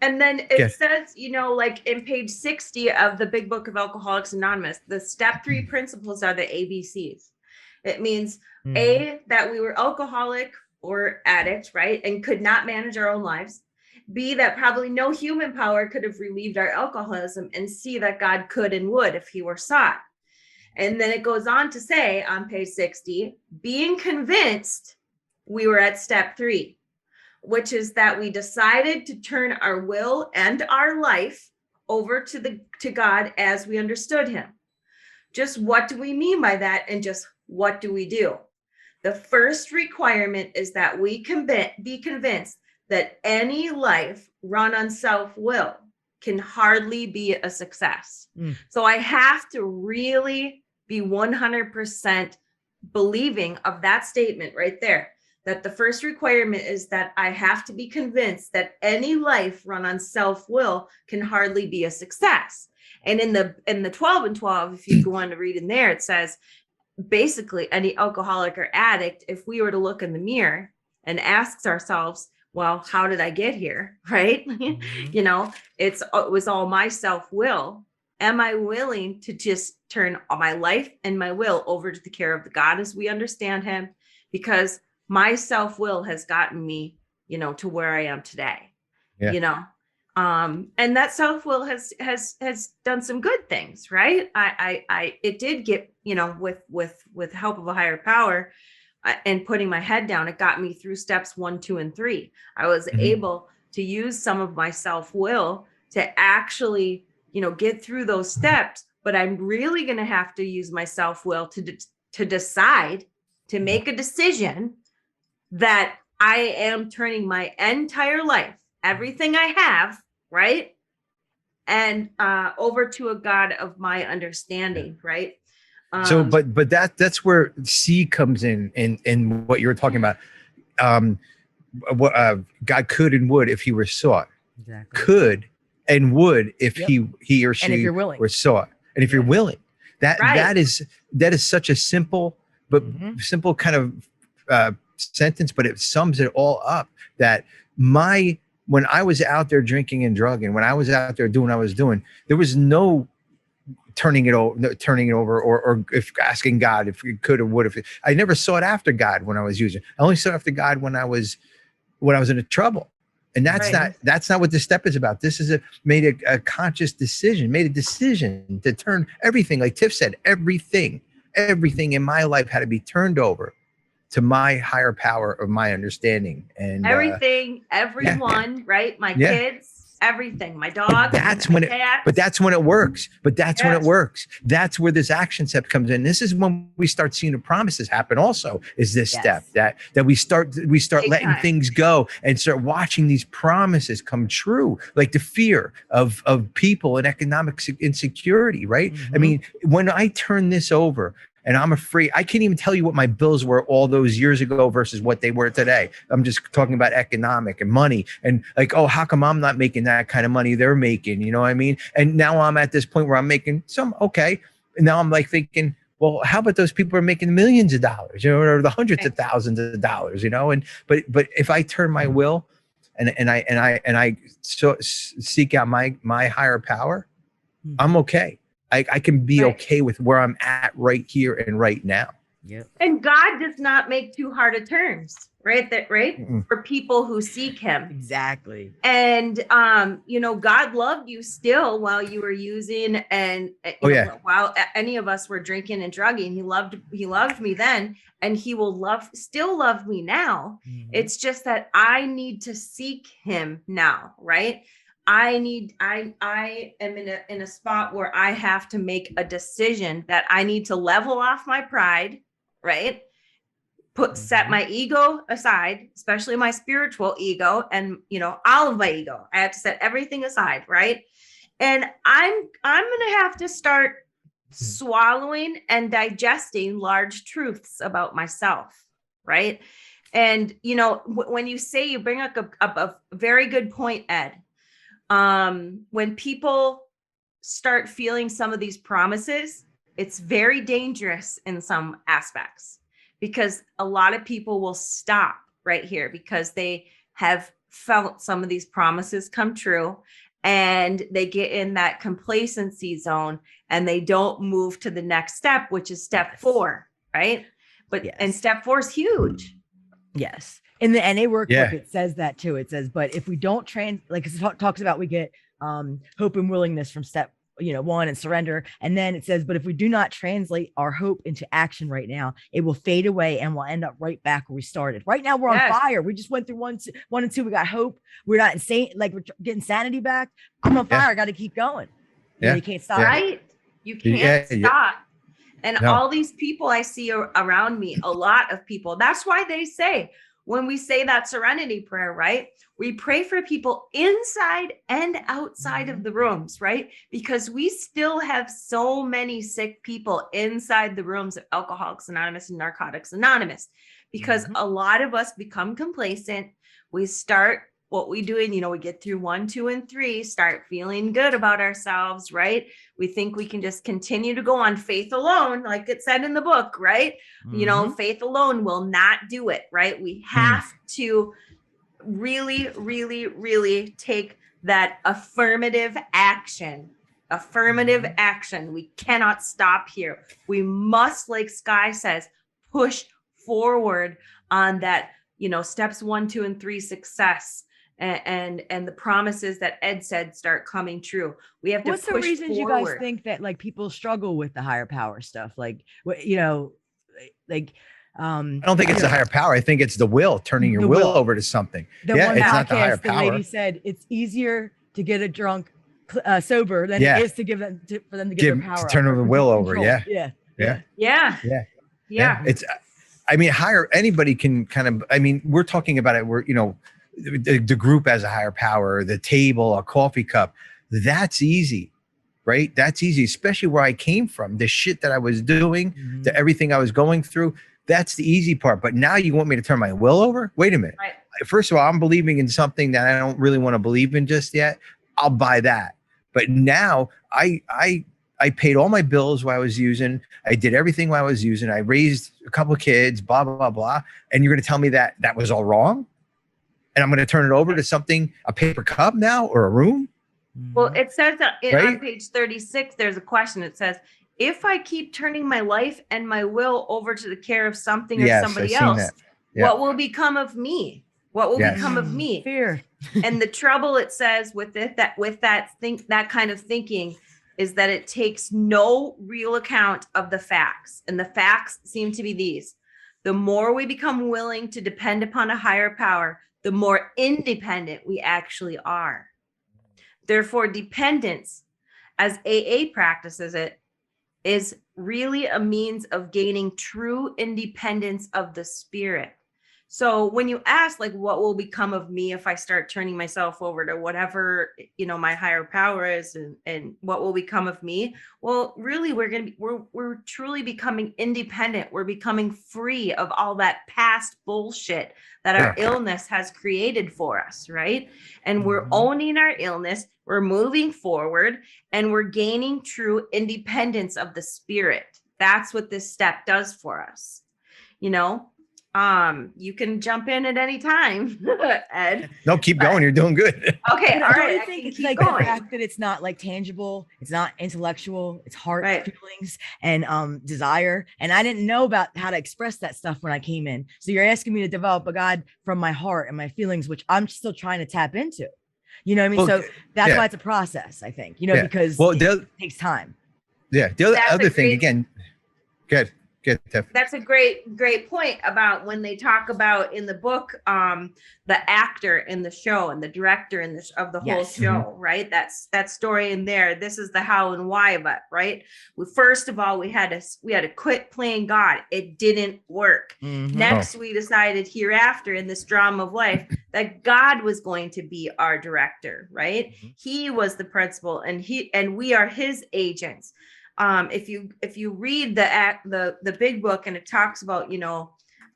And then it says, like in page 60 of the Big Book of Alcoholics Anonymous, the step 3 principles are the ABCs. It means A, that we were alcoholic or addict, right? And could not manage our own lives. B, that probably no human power could have relieved our alcoholism. And C, that God could and would if he were sought. And then it goes on to say on page 60, being convinced we were at step 3. Which is that we decided to turn our will and our life over to God as we understood him. Just what do we mean by that? And just what do we do? The first requirement is that we be convinced that any life run on self-will can hardly be a success. So I have to really be 100% believing of that statement right there, that the first requirement is that I have to be convinced that any life run on self-will can hardly be a success. And in the 12 and 12, if you go on to read in there, it says, basically any alcoholic or addict, if we were to look in the mirror and ask ourselves, well, how did I get here? Right? You know, it was all my self-will. Am I willing to just turn my life and my will over to the care of the God as we understand him? Because my self-will has gotten me, you know, to where I am today, you know, and that self-will has done some good things, right? It did get, you know, with help of a higher power and putting my head down, it got me through steps 1, 2, and 3. I was able to use some of my self-will to actually, you know, get through those steps, but I'm really going to have to use my self-will to decide, to make a decision that I am turning my entire life, everything I have, right? And over to a God of my understanding, right? So, but that's where C comes in what you were talking about. What God could and would if he were sought. Exactly. Could and would if he or she and if you're willing. were sought. And if you're willing, that is such a simple but simple kind of sentence, but it sums it all up. That when I was out there drinking and drugging, when I was out there doing what I was doing, there was no turning it over, or if asking God if we could or would. I never sought after God when I was using. I only sought after God when I was in trouble. And that's not what this step is about. This is made a conscious decision, made a decision to turn everything, like Tiff said, everything in my life had to be turned over to my higher power of my understanding. And everything, everyone, right? My kids, everything, my dog. That's when it works. When it works. That's where this action step comes in. This is when we start seeing the promises happen. Also, is this step that we start letting things go and start watching these promises come true, like the fear of people and economic insecurity. Right? I mean, when I turn this over. And I'm afraid, I can't even tell you what my bills were all those years ago versus what they were today. I'm just talking about economic and money and like, oh, how come I'm not making that kind of money they're making? You know what I mean? And now I'm at this point where I'm making some, okay. And now I'm like thinking, well, how about those people are making millions of dollars, you know, or the hundreds of thousands of dollars, you know? And, but if I turn my will and I seek out my higher power, I'm okay. I can be okay with where I'm at right here and right now. Yep. And God does not make too hard of terms, right? For people who seek him. Exactly. And, you know, God loved you still while you were using and while any of us were drinking and drugging, he loved me then, and he will still love me now. It's just that I need to seek him now, right? I am in a spot where I have to make a decision that I need to level off my pride, right? Set my ego aside, especially my spiritual ego, and you know, all of my ego. I have to set everything aside, right? And I'm gonna have to start swallowing and digesting large truths about myself, right? And you know, when you bring up a very good point, Ed. When people start feeling some of these promises, it's very dangerous in some aspects, because a lot of people will stop right here because they have felt some of these promises come true and they get in that complacency zone and they don't move to the next step, which is step 4, right? And step 4 is huge. Yes. In the NA workbook, it says that too. It says, but if we don't like it talks about, we get hope and willingness from step 1 and surrender. And then it says, but if we do not translate our hope into action right now, it will fade away and we'll end up right back where we started. Right now we're on fire. We just went through 1 and 2. We got hope. We're not insane. Like we're getting sanity back. I'm on fire. I got to keep going. You can't stop. Right. You can't stop. And No. all these people I see around me, a lot of people, that's why they say, when we say that serenity prayer, right? We pray for people inside and outside of the rooms, right? Because we still have so many sick people inside the rooms of Alcoholics Anonymous and Narcotics Anonymous, because a lot of us become complacent. We start what we do, and we get through 1, 2, and 3, start feeling good about ourselves, right? We think we can just continue to go on faith alone, like it said in the book, right? Faith alone will not do it, right? We have to really, really, really take that affirmative action. We cannot stop here. We must, like Sky says, push forward on that, steps 1, 2, and 3 success. And the promises that Ed said start coming true. We have to What's push the reasons forward. you guys think that like people struggle with the higher power stuff? Like, I don't think it's a higher power. I think it's the will, turning your will over to something. It's not the higher the power. lady said it's easier to get a drunk sober than it is to give them for them to give their power to turn the will over. Control. Yeah. It's, anybody can kind of, we're talking about it. We're, the group as a higher power, the table, a coffee cup, that's easy, right? That's easy, especially where I came from, the shit that I was doing, the everything I was going through. That's the easy part. But now you want me to turn my will over? Wait a minute. Right. First of all, I'm believing in something that I don't really want to believe in just yet. I'll buy that. But now I paid all my bills while I was using. I did everything while I was using. I raised a couple of kids, blah, blah, blah, blah. And you're going to tell me that that was all wrong? And I'm going to turn it over to something, a paper cup now, or a room? Well, it says that on page 36, there's a question. It says, if I keep turning my life and my will over to the care of something or somebody else, what will become of me? What will become of me? Fear. And the trouble, it says, with that kind of thinking is that it takes no real account of the facts. And the facts seem to be these: the more we become willing to depend upon a higher power, the more independent we actually are. Therefore, dependence, as AA practices it, is really a means of gaining true independence of the spirit. So when you ask, like, what will become of me if I start turning myself over to whatever, my higher power is, and what will become of me? Well, really, we're truly becoming independent. We're becoming free of all that past bullshit that our illness has created for us, right? And we're owning our illness, we're moving forward, and we're gaining true independence of the spirit. That's what this step does for us, You can jump in at any time, Ed. No, keep going. You're doing good. Okay, all right. I think it's like the fact that it's not like tangible, it's not intellectual, it's heart, feelings, and desire. And I didn't know about how to express that stuff when I came in. So you're asking me to develop a God from my heart and my feelings, which I'm still trying to tap into. You know what I mean? Well, so that's why it's a process, I think. Because it takes time. Yeah. The other thing, again, good. Good, Tiff. That's a great point about when they talk about in the book, the actor in the show and the director of the whole show, right? That's that story in there. This is the how and why of it, right? First of all, we had to quit playing God. It didn't work. Next, we decided hereafter in this drama of life that God was going to be our director, right? He was the principal, and we are his agents. If you read the big book, and it talks about,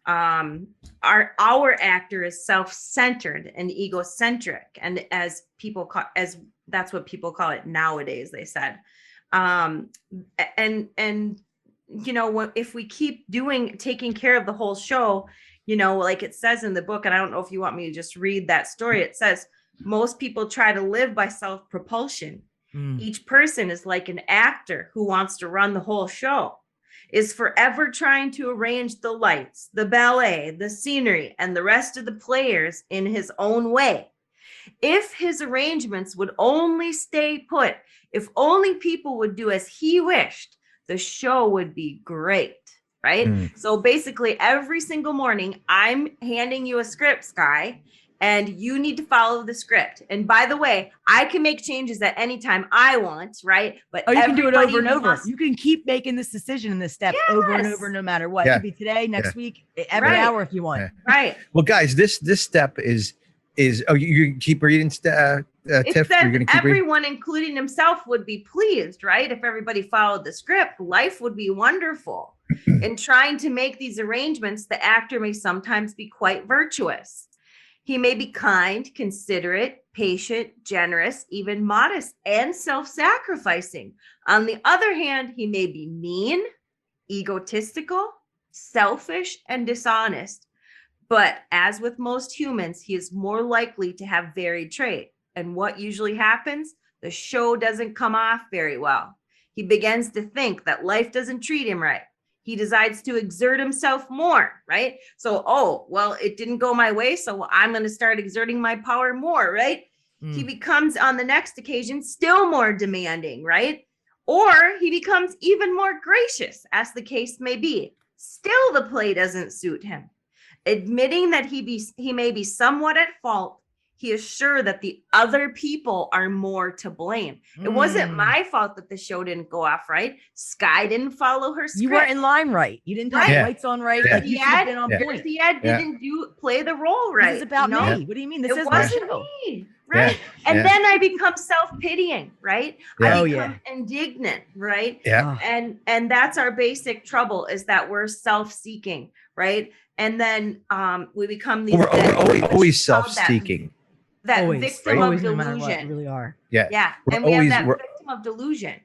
our actor is self-centered and egocentric, and as that's what people call it nowadays, they said. If we keep taking care of the whole show, like it says in the book, and I don't know if you want me to just read that story. It says most people try to live by self-propulsion. Each person is like an actor who wants to run the whole show, is forever trying to arrange the lights, the ballet, the scenery, and the rest of the players in his own way. If his arrangements would only stay put, if only people would do as he wished, the show would be great, right? So basically every single morning, I'm handing you a script, Sky, and you need to follow the script. And by the way, I can make changes at any time I want, right? But you can do it over and over. must- You can keep making this decision in this step over and over, no matter what. It could be today, next week, every hour if you want. Yeah. Right. Well, guys, this step is you keep reading, Tiff. It You're says gonna keep reading? everyone, including himself, would be pleased, right? If everybody followed the script, life would be wonderful. In trying to make these arrangements, the actor may sometimes be quite virtuous. He may be kind, considerate, patient, generous, even modest, and self-sacrificing. On the other hand, he may be mean, egotistical, selfish, and dishonest. But as with most humans, he is more likely to have varied traits. And what usually happens? The show doesn't come off very well. He begins to think that life doesn't treat him right. He decides to exert himself more, right? So, it didn't go my way, so I'm going to start exerting my power more, right? He becomes, on the next occasion, still more demanding, right? Or he becomes even more gracious, as the case may be. Still, the play doesn't suit him. Admitting that he may be somewhat at fault, he is sure that the other people are more to blame. It wasn't my fault that the show didn't go off right. Sky didn't follow her script. You weren't in line right. You didn't have the lights on right. Yeah. Like you should have been on point. The ad didn't play the role right. This is about you know? me. What do you mean? This It is my wasn't show. me. Right. And then I become self-pitying, right? Yeah. I become indignant, right? Yeah. And that's our basic trouble, is that we're self-seeking, right? And then we become these We're always self-seeking. That Always, victim always, of no matter delusion. what, you really are. Yeah. Yeah. We're And we always- have that we're- victim of delusion.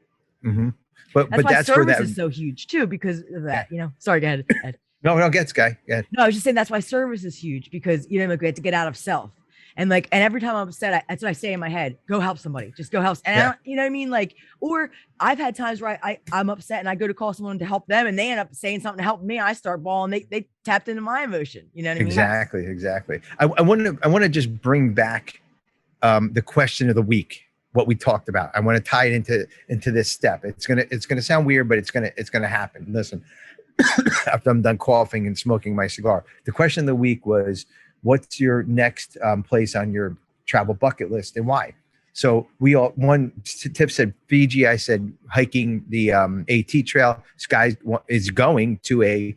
Mm-hmm. That's But why that's where service that. is so huge too, because of that. You know. Sorry, go ahead. Ed. No, get Sky. Yeah. No, I was just saying that's why service is huge, because we have to get out of self. And every time I'm upset, that's what I say in my head: go help somebody, just go help. And I don't, you know what I mean? Or I've had times where I'm upset and I go to call someone to help them, and they end up saying something to help me. I start bawling. They tapped into my emotion. You know what I mean? Exactly. I want to just bring back the question of the week, what we talked about. I want to tie it into this step. It's gonna sound weird, but it's gonna happen. Listen, after I'm done coughing and smoking my cigar, the question of the week was, what's your next place on your travel bucket list and why? So Tiff said Fiji. I said hiking the AT trail. Sky is going to a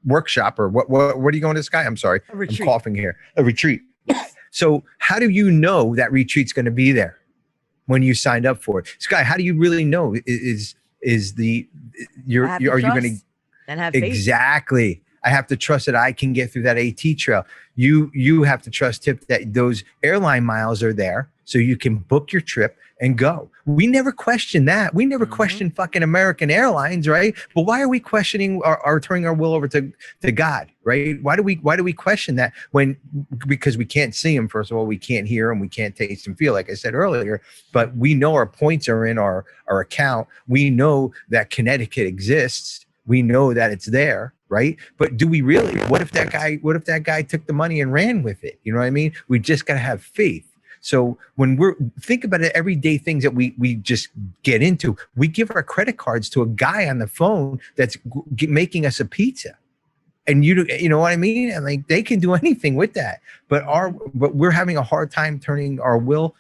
workshop, or what are you going to, Sky? I'm sorry. I'm coughing here. A retreat. So how do you know that retreat's going to be there when you signed up for it? Sky, how do you really know? Are you going to and have faith? Exactly. I have to trust that I can get through that AT trail. You have to trust, Tip, that those airline miles are there so you can book your trip and go. We never question that. We never question fucking American Airlines, right? But why are we questioning or turning our will over to God, right? Why do we question that because we can't see him? First of all, we can't hear him, we can't taste and feel, like I said earlier, but we know our points are in our account. We know that Connecticut exists. We know that it's there, right? But do we really? What if that guy took the money and ran with it? You know what I mean? We just got to have faith. So when think about it, everyday things that we just get into, we give our credit cards to a guy on the phone that's making us a pizza. And you know what I mean? And they can do anything with that, but we're having a hard time turning our will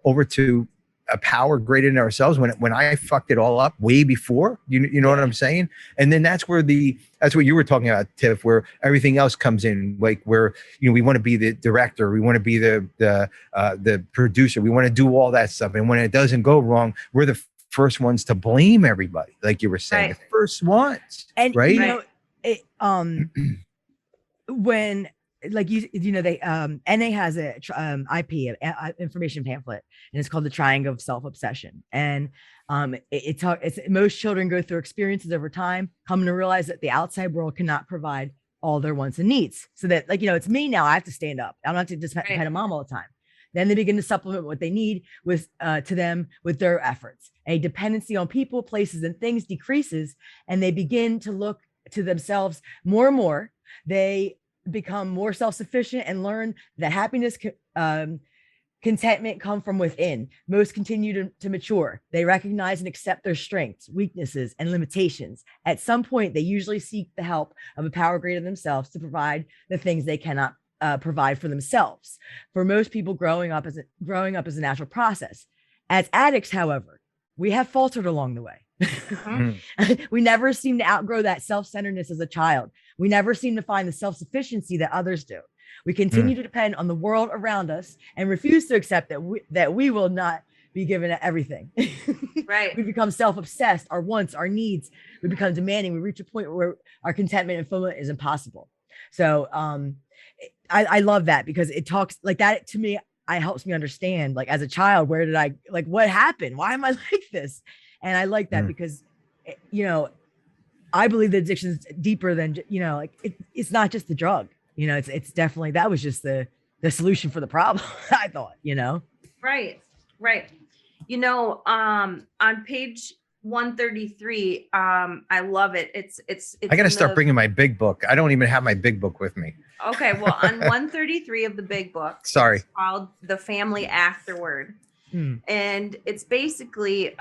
over to a power greater than ourselves. When I fucked it all up way before, you know what I'm saying? And then that's what you were talking about, Tiff, where everything else comes in, where we want to be the director, we want to be the producer, we want to do all that stuff, and when it doesn't go wrong, we're the first ones to blame everybody, like you were saying, the first ones, and right? When they NA has a IP information pamphlet, and it's called the Triangle of Self-Obsession. And it's most children go through experiences over time, coming to realize that the outside world cannot provide all their wants and needs. So that it's me now. I have to stand up. I don't have to just depend on mom all the time. Then they begin to supplement what they need with to them with their efforts. A dependency on people, places, and things decreases, and they begin to look to themselves more and more. They become more self-sufficient and learn that happiness Contentment come from within. Most continue to mature. They recognize and accept their strengths, weaknesses, and limitations. At some point, they usually seek the help of a power greater than themselves to provide the things they cannot provide for themselves. For most people, growing up is a natural process. As addicts, however, we have faltered along the way. We never seem to outgrow that self-centeredness as a child. We never seem to find the self-sufficiency that others do. We continue to depend on the world around us and refuse to accept that we will not be given everything. Right. We become self-obsessed, our wants, our needs. We become demanding. We reach a point where our contentment and fulfillment is impossible. So I love that, because it talks like that to me. It helps me understand, like, as a child, where did I, like, what happened? Why am I like this? And I like that because, you know, I believe the addiction is deeper than, you know, like it's not just the drug. You know, it's definitely, that was just the solution for the problem. I thought, you know. Right. You know, on page 133, I love it. It's I got to start bringing my big book. I don't even have my big book with me. Okay, well, on 133 of the big book, Sorry, it's called The Family Afterward. And it's basically,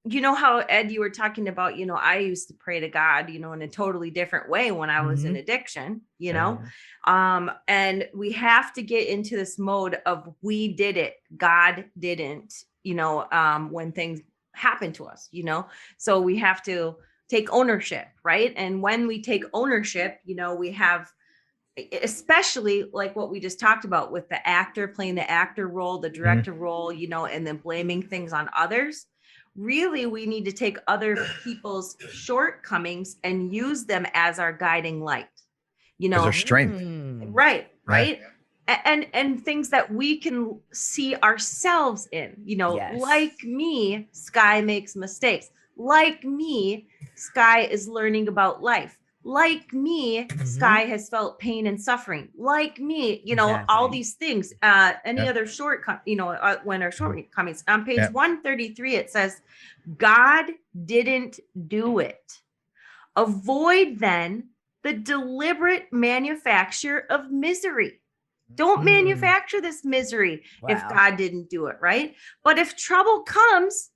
you know how, Ed, you were talking about, you know, I used to pray to God, you know, in a totally different way when I was in addiction, you know, and we have to get into this mode of we did it, God didn't, you know, when things happen to us, you know, so we have to take ownership, right? And when we take ownership, you know, we have, especially like what we just talked about with the actor playing the actor role, the director role, you know, and then blaming things on others. Really, we need to take other people's shortcomings and use them as our guiding light, you know, their strength. Right. And things that we can see ourselves in, you know, like me, Sky makes mistakes. Like me, Sky is learning about life. Like me, Sky has felt pain and suffering. Like me, you know, all these things. Any other shortcomings, you know, when our shortcomings. On page 133, it says, God didn't do it. Avoid then the deliberate manufacture of misery. Don't manufacture this misery if God didn't do it, right? But if trouble comes,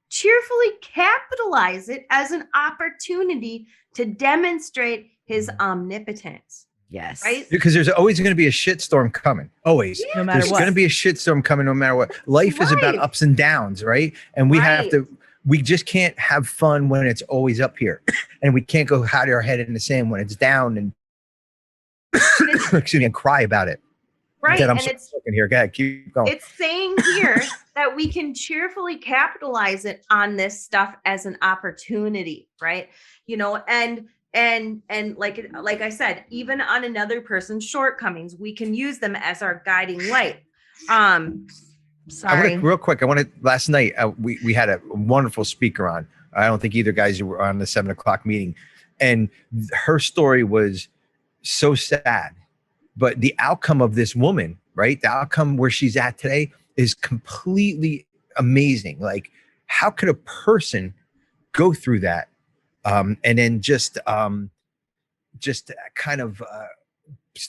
cheerfully capitalize it as an opportunity to demonstrate his omnipotence. Yes. Right? Because there's always going to be a shitstorm coming. Always. No matter There's what. going to be a shitstorm coming no matter what. Life is about ups and downs, right? And we just can't have fun when it's always up here. And we can't go hide our head in the sand when it's down and excuse me, and cry about it. Right. I'm and so it's fucking here. Go ahead, keep going. It's saying here that we can cheerfully capitalize it on this stuff as an opportunity, right? You know, and like I said, even on another person's shortcomings, we can use them as our guiding light. Sorry. Real quick, last night we had a wonderful speaker on. I don't think either guys were on the 7 o'clock meeting, and her story was so sad. But the outcome of this woman, right? The outcome where she's at today is completely amazing. Like, how could a person go through that and then just kind of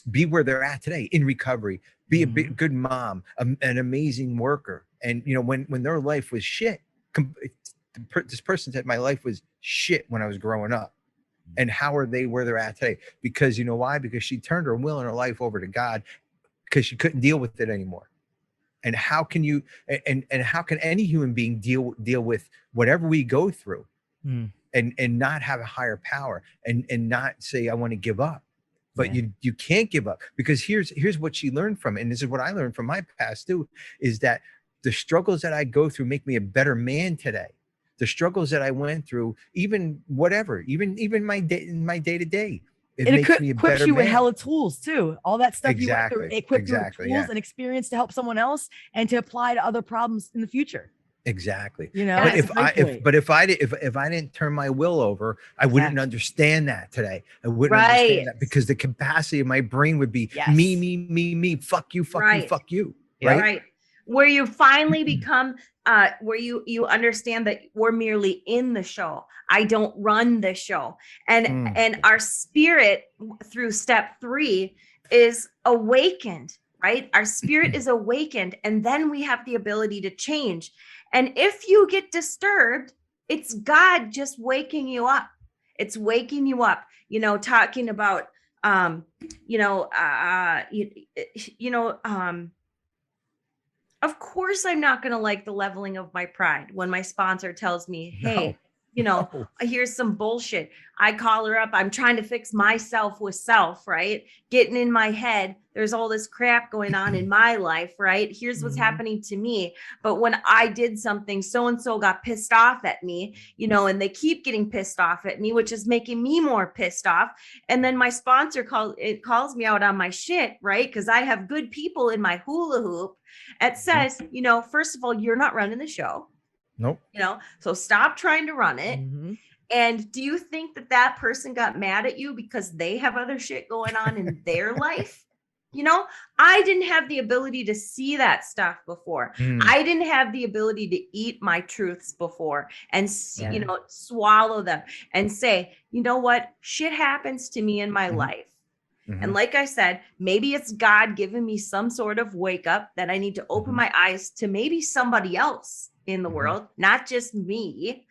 be where they're at today in recovery, be a good mom, an amazing worker. And, you know, when their life was shit, this person said, my life was shit when I was growing up. And how are they where they're at today? Because you know why? Because she turned her will and her life over to God because she couldn't deal with it anymore. And how can you and how can any human being deal with whatever we go through and not have a higher power and not say, I want to give up? But you can't give up, because here's what she learned from it. And this is what I learned from my past too, is that the struggles that I go through make me a better man today. The struggles that I went through, even whatever, even my day to day, it makes me a better equips you with man. hella tools too. All that stuff Exactly, you went through, equipped you with tools and experience to help someone else and to apply to other problems in the future. Exactly. You know, but if I didn't turn my will over, I wouldn't understand that today. I wouldn't understand that, because the capacity of my brain would be me, fuck you, fuck you. Right. Where you finally become where you understand that we're merely in the show. I don't run the show. And our spirit through step 3 is awakened, right? Our spirit is awakened, and then we have the ability to change. And if you get disturbed, it's God just waking you up. It's waking you up, talking about, of course, I'm not going to like the leveling of my pride when my sponsor tells me, hey, No. here's some bullshit. I call her up. I'm trying to fix myself with self, right? Getting in my head. There's all this crap going on in my life, right? Here's what's happening to me. But when I did something, so-and-so got pissed off at me, and they keep getting pissed off at me, which is making me more pissed off. And then my sponsor calls me out on my shit, right? Because I have good people in my hula hoop. It says, first of all, you're not running the show. Nope. So stop trying to run it. And do you think that person got mad at you because they have other shit going on in their life? I didn't have the ability to see that stuff before. I didn't have the ability to eat my truths before and, swallow them and say, you know what? Shit happens to me in my life. And like I said, maybe it's God giving me some sort of wake up that I need to open my eyes to maybe somebody else in the world, not just me.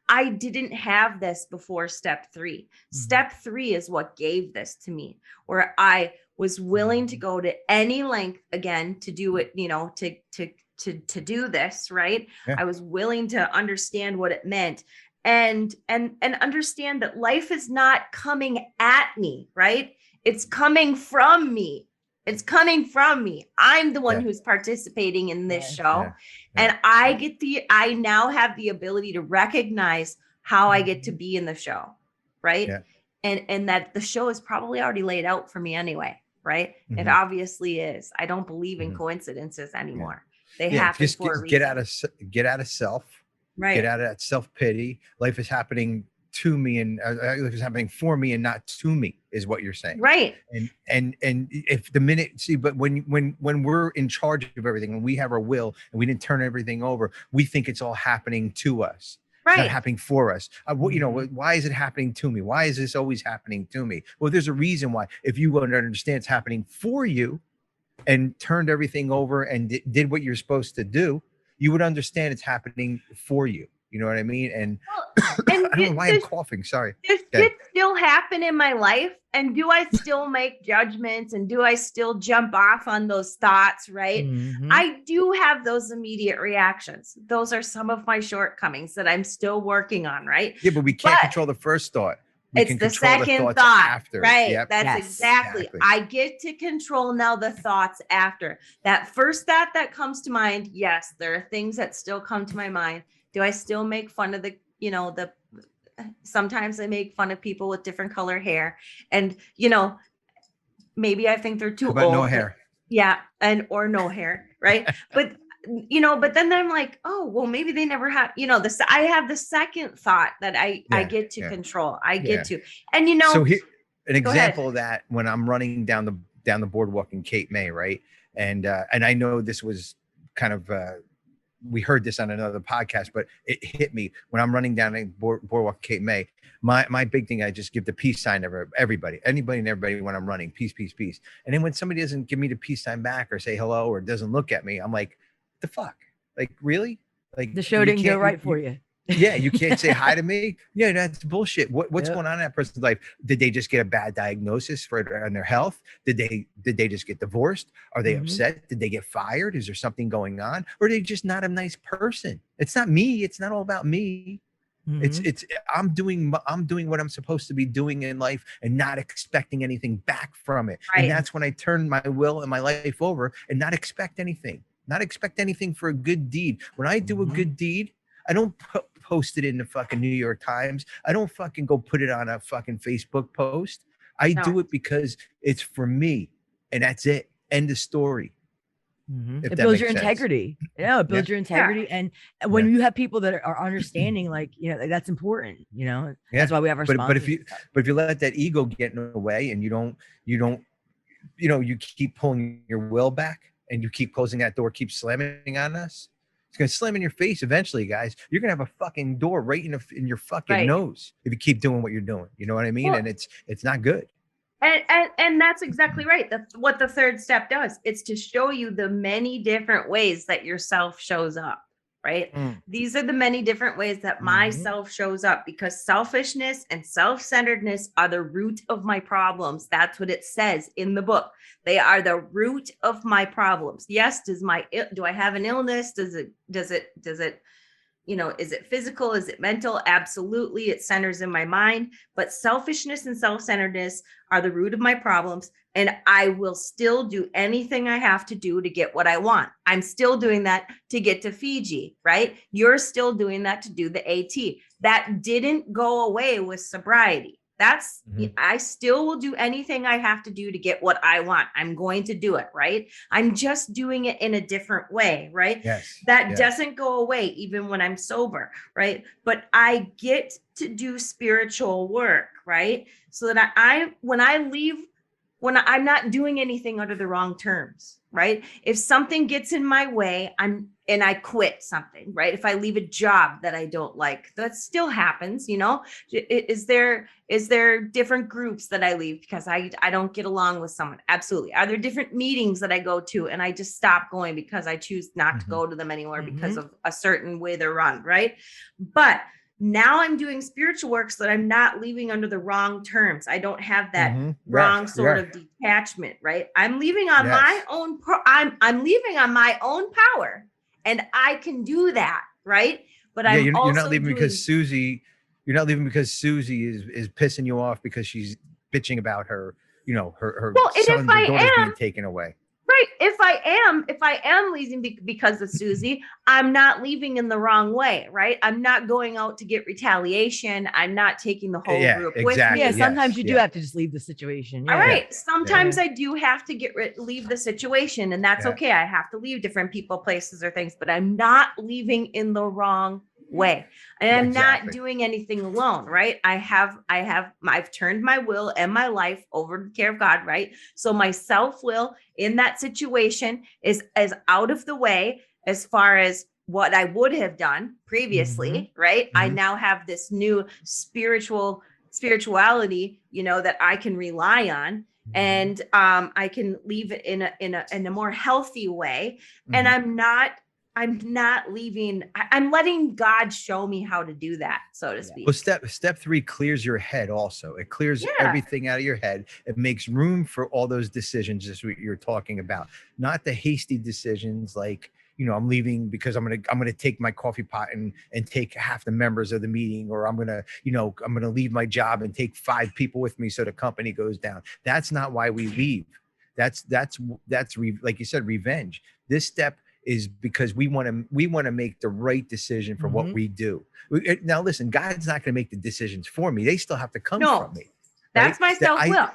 I didn't have this before step 3. Step 3 is what gave this to me, where I was willing to go to any length again to do it, to do this, right? Yeah. I was willing to understand what it meant. And understand that life is not coming at me, right? It's coming from me. It's coming from me. I'm the one who's participating in this show. And I now have the ability to recognize how I get to be in the show, right? Yeah. And that the show is probably already laid out for me anyway, right? It obviously is. I don't believe in coincidences anymore. They happen just for a reason. Get out of self. Right. Get out of that self-pity. Life is happening to me, and life is happening for me and not to me, is what you're saying. Right. And if the minute, but when we're in charge of everything, when we have our will and we didn't turn everything over, we think it's all happening to us. Right. It's not happening for us. Why is it happening to me? Why is this always happening to me? Well, there's a reason why. If you understand it's happening for you and turned everything over and did what you're supposed to do, you would understand it's happening for you. You know what I mean? And, I don't know why I'm coughing. Sorry. Does shit still happen in my life? And do I still make judgments? And do I still jump off on those thoughts? Right. I do have those immediate reactions. Those are some of my shortcomings that I'm still working on. Right. Yeah, but we can't control the first thought. It's the second thought, after. Right? Yep. That's exactly. I get to control now the thoughts after. That first thought that comes to mind, yes, there are things that still come to my mind. Do I still make fun of sometimes I make fun of people with different color hair, and maybe I think they're too old. No hair. Yeah, or no hair, right? But then I'm like, oh, well, maybe they never have, I have the second thought that I get to control. I get to, and so here, an example of that, when I'm running down the boardwalk in Cape May, right? And I know this was kind of, we heard this on another podcast, but it hit me when I'm running down a boardwalk Cape May. My big thing, I just give the peace sign to everybody, anybody and everybody when I'm running, peace, peace, peace. And then when somebody doesn't give me the peace sign back or say hello or doesn't look at me, I'm like, the fuck? Like, really? Like, the show didn't go right for you. Yeah, you can't say hi to me. Yeah, that's bullshit. What's going on in that person's life? Did they just get a bad diagnosis on their health? Did they just get divorced? Are they upset? Did they get fired? Is there something going on? Or are they just not a nice person? It's not me. It's not all about me. It's I'm doing what I'm supposed to be doing in life and not expecting anything back from it. Right. And that's when I turn my will and my life over and not expect anything. Not expect anything for a good deed. When I do a good deed, I don't post it in the fucking New York Times. I don't fucking go put it on a fucking Facebook post. I do it because it's for me, and that's it. End of story. It builds your integrity. Yeah, it builds your integrity. And when you have people that are understanding, like, that's important, that's why we have our sponsors. But if you let that ego get in the way and you keep pulling your will back and you keep closing that door, keep slamming on us, it's going to slam in your face eventually, guys. You're going to have a fucking door right in your fucking nose if you keep doing what you're doing. You know what I mean? Well, and it's not good. And that's exactly right. What the third step does. It's to show you the many different ways that yourself shows up, right? These are the many different ways that myself shows up, because selfishness and self-centeredness are the root of my problems. That's what it says in the book. They are the root of my problems. Yes, do I have an illness? Does it is it physical? Is it mental? Absolutely. It centers in my mind, but selfishness and self-centeredness are the root of my problems. And I will still do anything I have to do to get what I want. I'm still doing that to get to Fiji, right? You're still doing that to do the AT. That didn't go away with sobriety. I still will do anything I have to do to get what I want. I'm going to do it, right? I'm just doing it in a different way, right? Yes. That doesn't go away even when I'm sober, right? But I get to do spiritual work, right? So that when I'm not doing anything under the wrong terms, right? If something gets in my way, and I quit something, right? If I leave a job that I don't like, that still happens, Is there different groups that I leave because I don't get along with someone? Absolutely. Are there different meetings that I go to and I just stop going because I choose not to go to them anymore because of a certain way they're run, right? But now I'm doing spiritual work so that I'm not leaving under the wrong terms. I don't have that wrong sort of detachment, right? I'm leaving on my own. I'm leaving on my own power, and I can do that, right? But you're not leaving because Susie. You're not leaving because Susie is pissing you off because she's bitching about her sons or daughters being taken away. Right. If I am leaving because of Susie, I'm not leaving in the wrong way, right? I'm not going out to get retaliation. I'm not taking the whole group with me. Yeah, sometimes you do have to just leave the situation. Yeah. All right. Sometimes I do have to leave the situation, and that's okay. I have to leave different people, places, or things, but I'm not leaving in the wrong way. And I'm not doing anything alone, right? I've turned my will and my life over to the care of God, right? So my self-will in that situation is out of the way as far as what I would have done previously, right? I now have this new spirituality, that I can rely on. And I can leave it in a more healthy way. And I'm not leaving. I'm letting God show me how to do that, so to speak. Well, step 3 clears your head also. It clears everything out of your head. It makes room for all those decisions just what you're talking about. Not the hasty decisions like, I'm leaving because I'm gonna take my coffee pot and take half the members of the meeting, or I'm gonna leave my job and take 5 people with me so the company goes down. That's not why we leave. That's like you said, revenge. This step is because we want to make the right decision for what we do. Now, listen, God's not going to make the decisions for me. They still have to come from me. That's my self-will.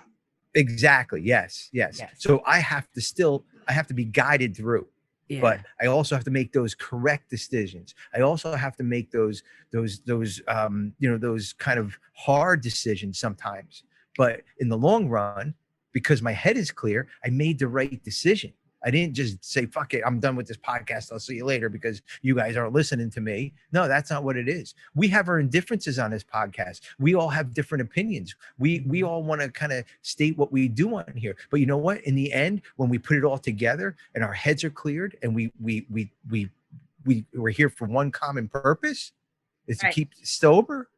Exactly. Yes. So I have to be guided through. Yeah. But I also have to make those correct decisions. I also have to make those kind of hard decisions sometimes. But in the long run, because my head is clear, I made the right decision. I didn't just say, fuck it, I'm done with this podcast. I'll see you later because you guys aren't listening to me. No, that's not what it is. We have our indifferences on this podcast. We all have different opinions. We all want to kind of state what we do on here. But you know what? In the end, when we put it all together and our heads are cleared and we're here for one common purpose, is to keep sober.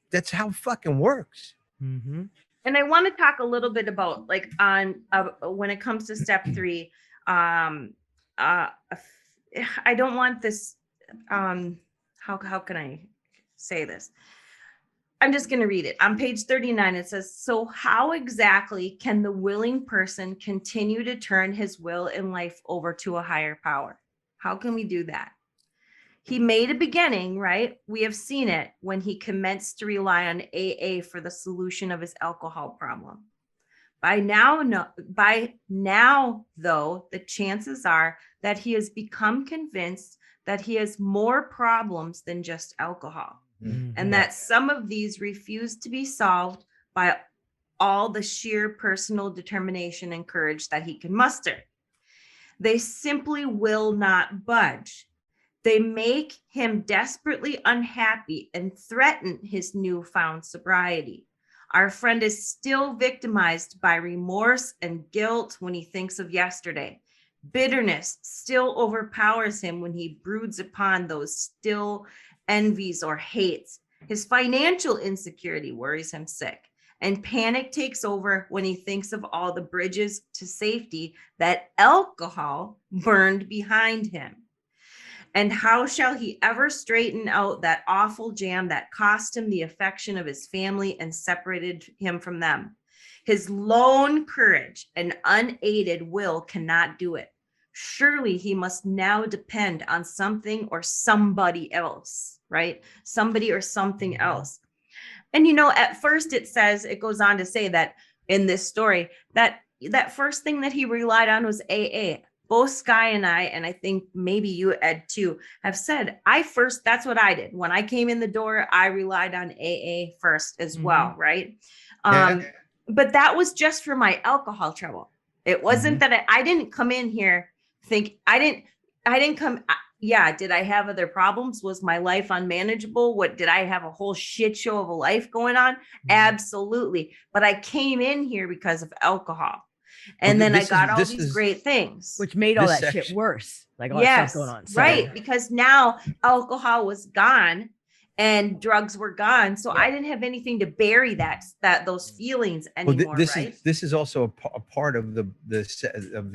That's how it fucking works. Mm-hmm. And I want to talk a little bit about when it comes to step 3, I don't want this. How can I say this? I'm just going to read it. On page 39, it says, so how exactly can the willing person continue to turn his will in life over to a higher power? How can we do that? He made a beginning, right? We have seen it when he commenced to rely on AA for the solution of his alcohol problem. By now, though, the chances are that he has become convinced that he has more problems than just alcohol, and that some of these refuse to be solved by all the sheer personal determination and courage that he can muster. They simply will not budge. They make him desperately unhappy and threaten his newfound sobriety. Our friend is still victimized by remorse and guilt when he thinks of yesterday. Bitterness still overpowers him when he broods upon those still envies or hates. His financial insecurity worries him sick, and panic takes over when he thinks of all the bridges to safety that alcohol burned behind him. And how shall he ever straighten out that awful jam that cost him the affection of his family and separated him from them? His lone courage and unaided will cannot do it. Surely he must now depend on something or somebody else, right? Somebody or something else. And, at first it goes on to say that in this story, that first thing that he relied on was AA. Both Sky and I think maybe you, Ed, too, have said, that's what I did. When I came in the door, I relied on AA first as well, right? But that was just for my alcohol trouble. It wasn't that I didn't come in here think, I didn't come, did I have other problems? Was my life unmanageable? Did I have a whole shit show of a life going on? Absolutely. But I came in here because of alcohol. And then I got all these great things, which made all that shit worse. Like all that stuff going on. So. Right. Because now alcohol was gone and drugs were gone. So I didn't have anything to bury those feelings anymore. This is also a part of this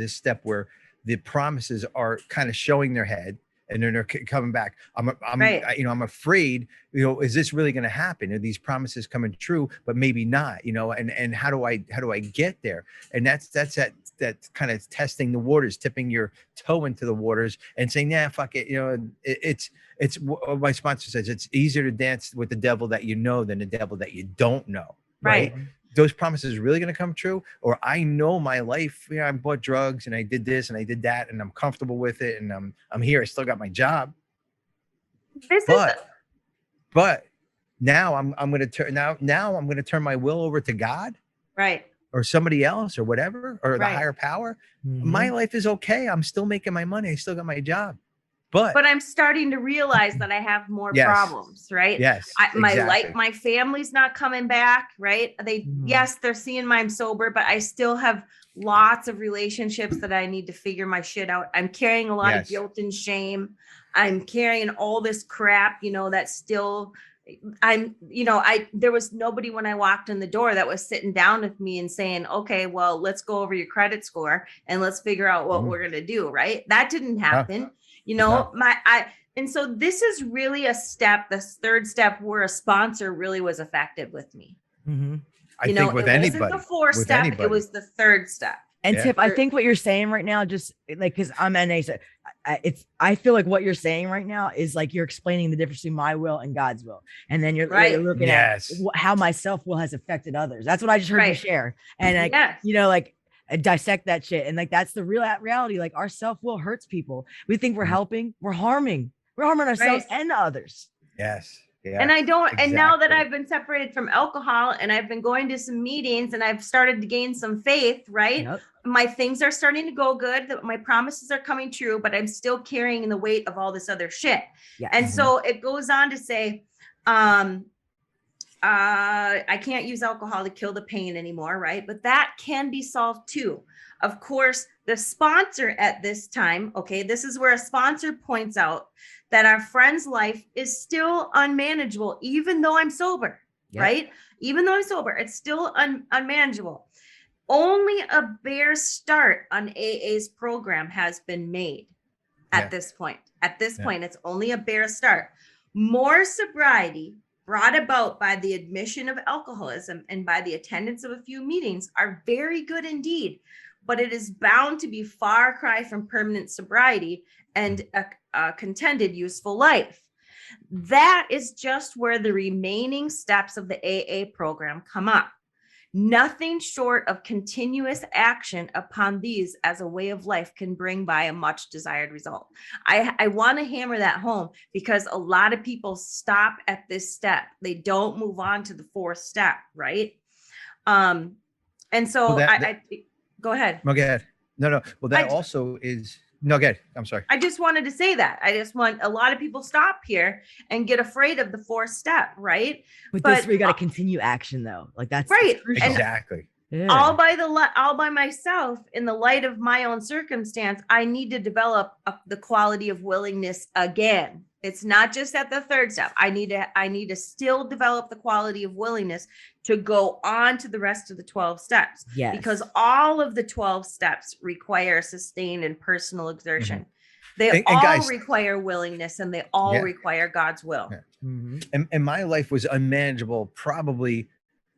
step where the promises are kind of showing their head. And then they're coming back. I'm afraid, is this really going to happen? Are these promises coming true, but maybe not, and how do I get there? And that's that kind of testing the waters, tipping your toe into the waters and saying, yeah, fuck it. It's what my sponsor says, it's easier to dance with the devil that you know than the devil that you don't know. Right. Those promises really going to come true? Or I know my life, I bought drugs and I did this and I did that and I'm comfortable with it and I'm here. I still got my job. But now I'm going to turn now I'm going to turn my will over to God. Right. Or somebody else or whatever, or the higher power. My life is okay. I'm still making my money. I still got my job. But I'm starting to realize that I have more problems, right? Yes. My family's not coming back, right? They're seeing I'm sober, but I still have lots of relationships that I need to figure my shit out. I'm carrying a lot of guilt and shame. I'm carrying all this crap, that's still, there was nobody when I walked in the door that was sitting down with me and saying, okay, well, let's go over your credit score and let's figure out what we're going to do. Right. That didn't happen. And so this is really a step, this third step where a sponsor really was effective with me. I think with anybody, it wasn't the fourth step, it was the third step. And Tiff, I think what you're saying right now, just like, cause I'm NA, so I feel like what you're saying right now is like, you're explaining the difference between my will and God's will. And then you're looking at how my self will has affected others. That's what I just heard you share. And dissect that shit. And like, that's the real reality. Like our self will hurts people. We think we're helping, we're harming ourselves and the others. Yes. Yeah, and I don't, and now that I've been separated from alcohol and I've been going to some meetings and I've started to gain some faith, right? My things are starting to go good. My promises are coming true, but I'm still carrying the weight of all this other shit. And so it goes on to say, I can't use alcohol to kill the pain anymore, right? But that can be solved too. Of course, the sponsor at this time, this is where a sponsor points out that our friend's life is still unmanageable, even though I'm sober, right? Even though I'm sober, it's still unmanageable. Only a bare start on AA's program has been made at this point. At this point, it's only a bare start. More sobriety brought about by the admission of alcoholism and by the attendance of a few meetings are very good indeed, but it is bound to be far cry from permanent sobriety and a contended useful life. That is just where the remaining steps of the AA program come up. Nothing short of continuous action upon these as a way of life can bring by a much desired result. I want to hammer that home because a lot of people stop at this step. They don't move on to the fourth step, right? And so go ahead. No, go ahead. No. Well, that also is No, good. I'm sorry. I just wanted to say that. I just want a lot of people stop here and get afraid of the 4th step, right? But But this we got to continue action though. Like that's Right. crucial. And Exactly. Yeah. all by myself, in the light of my own circumstance, I need to develop the quality of willingness again. It's not just at the 3rd step. I need to still develop the quality of willingness to go on to the rest of the 12 steps. Yes. Because all of the 12 steps require sustained and personal exertion. They And all guys- require willingness, and they all Yeah. require God's will. Yeah. Mhm. And my life was unmanageable probably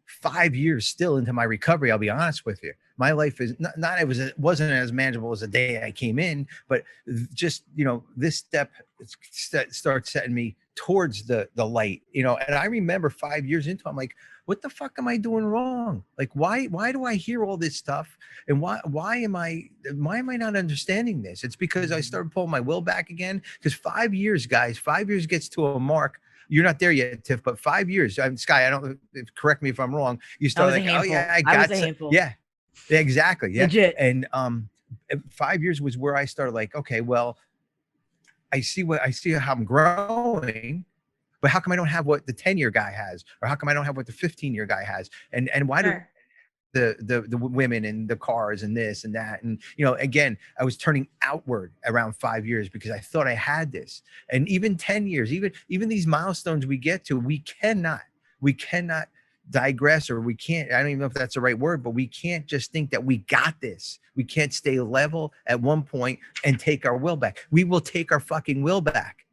5 years still into my recovery. I'll be honest with you. My life is it wasn't as manageable as the day I came in, but just, this step starts setting me towards the light, and I remember 5 years into it, I'm like, what the fuck am I doing wrong? Like, why do I hear all this stuff? And why am I not understanding this? It's because I started pulling my will back again. Because 5 years, guys, 5 years gets to a mark. You're not there yet, Tiff, but 5 years. Sky, I don't, correct me if I'm wrong. You start like, oh yeah, I got it. Yeah, exactly. Yeah. Legit. And 5 years was where I started like, okay, well, I see how I'm growing, but how come I don't have what the 10-year guy has? Or how come I don't have what the 15-year guy has? And why do the women and the cars and this and that? And, again, I was turning outward around 5 years because I thought I had this. And even 10 years, even these milestones we get to, we cannot digress, or we can't, I don't even know if that's the right word, but we can't just think that we got this. We can't stay level at one point and take our will back. We will take our fucking will back.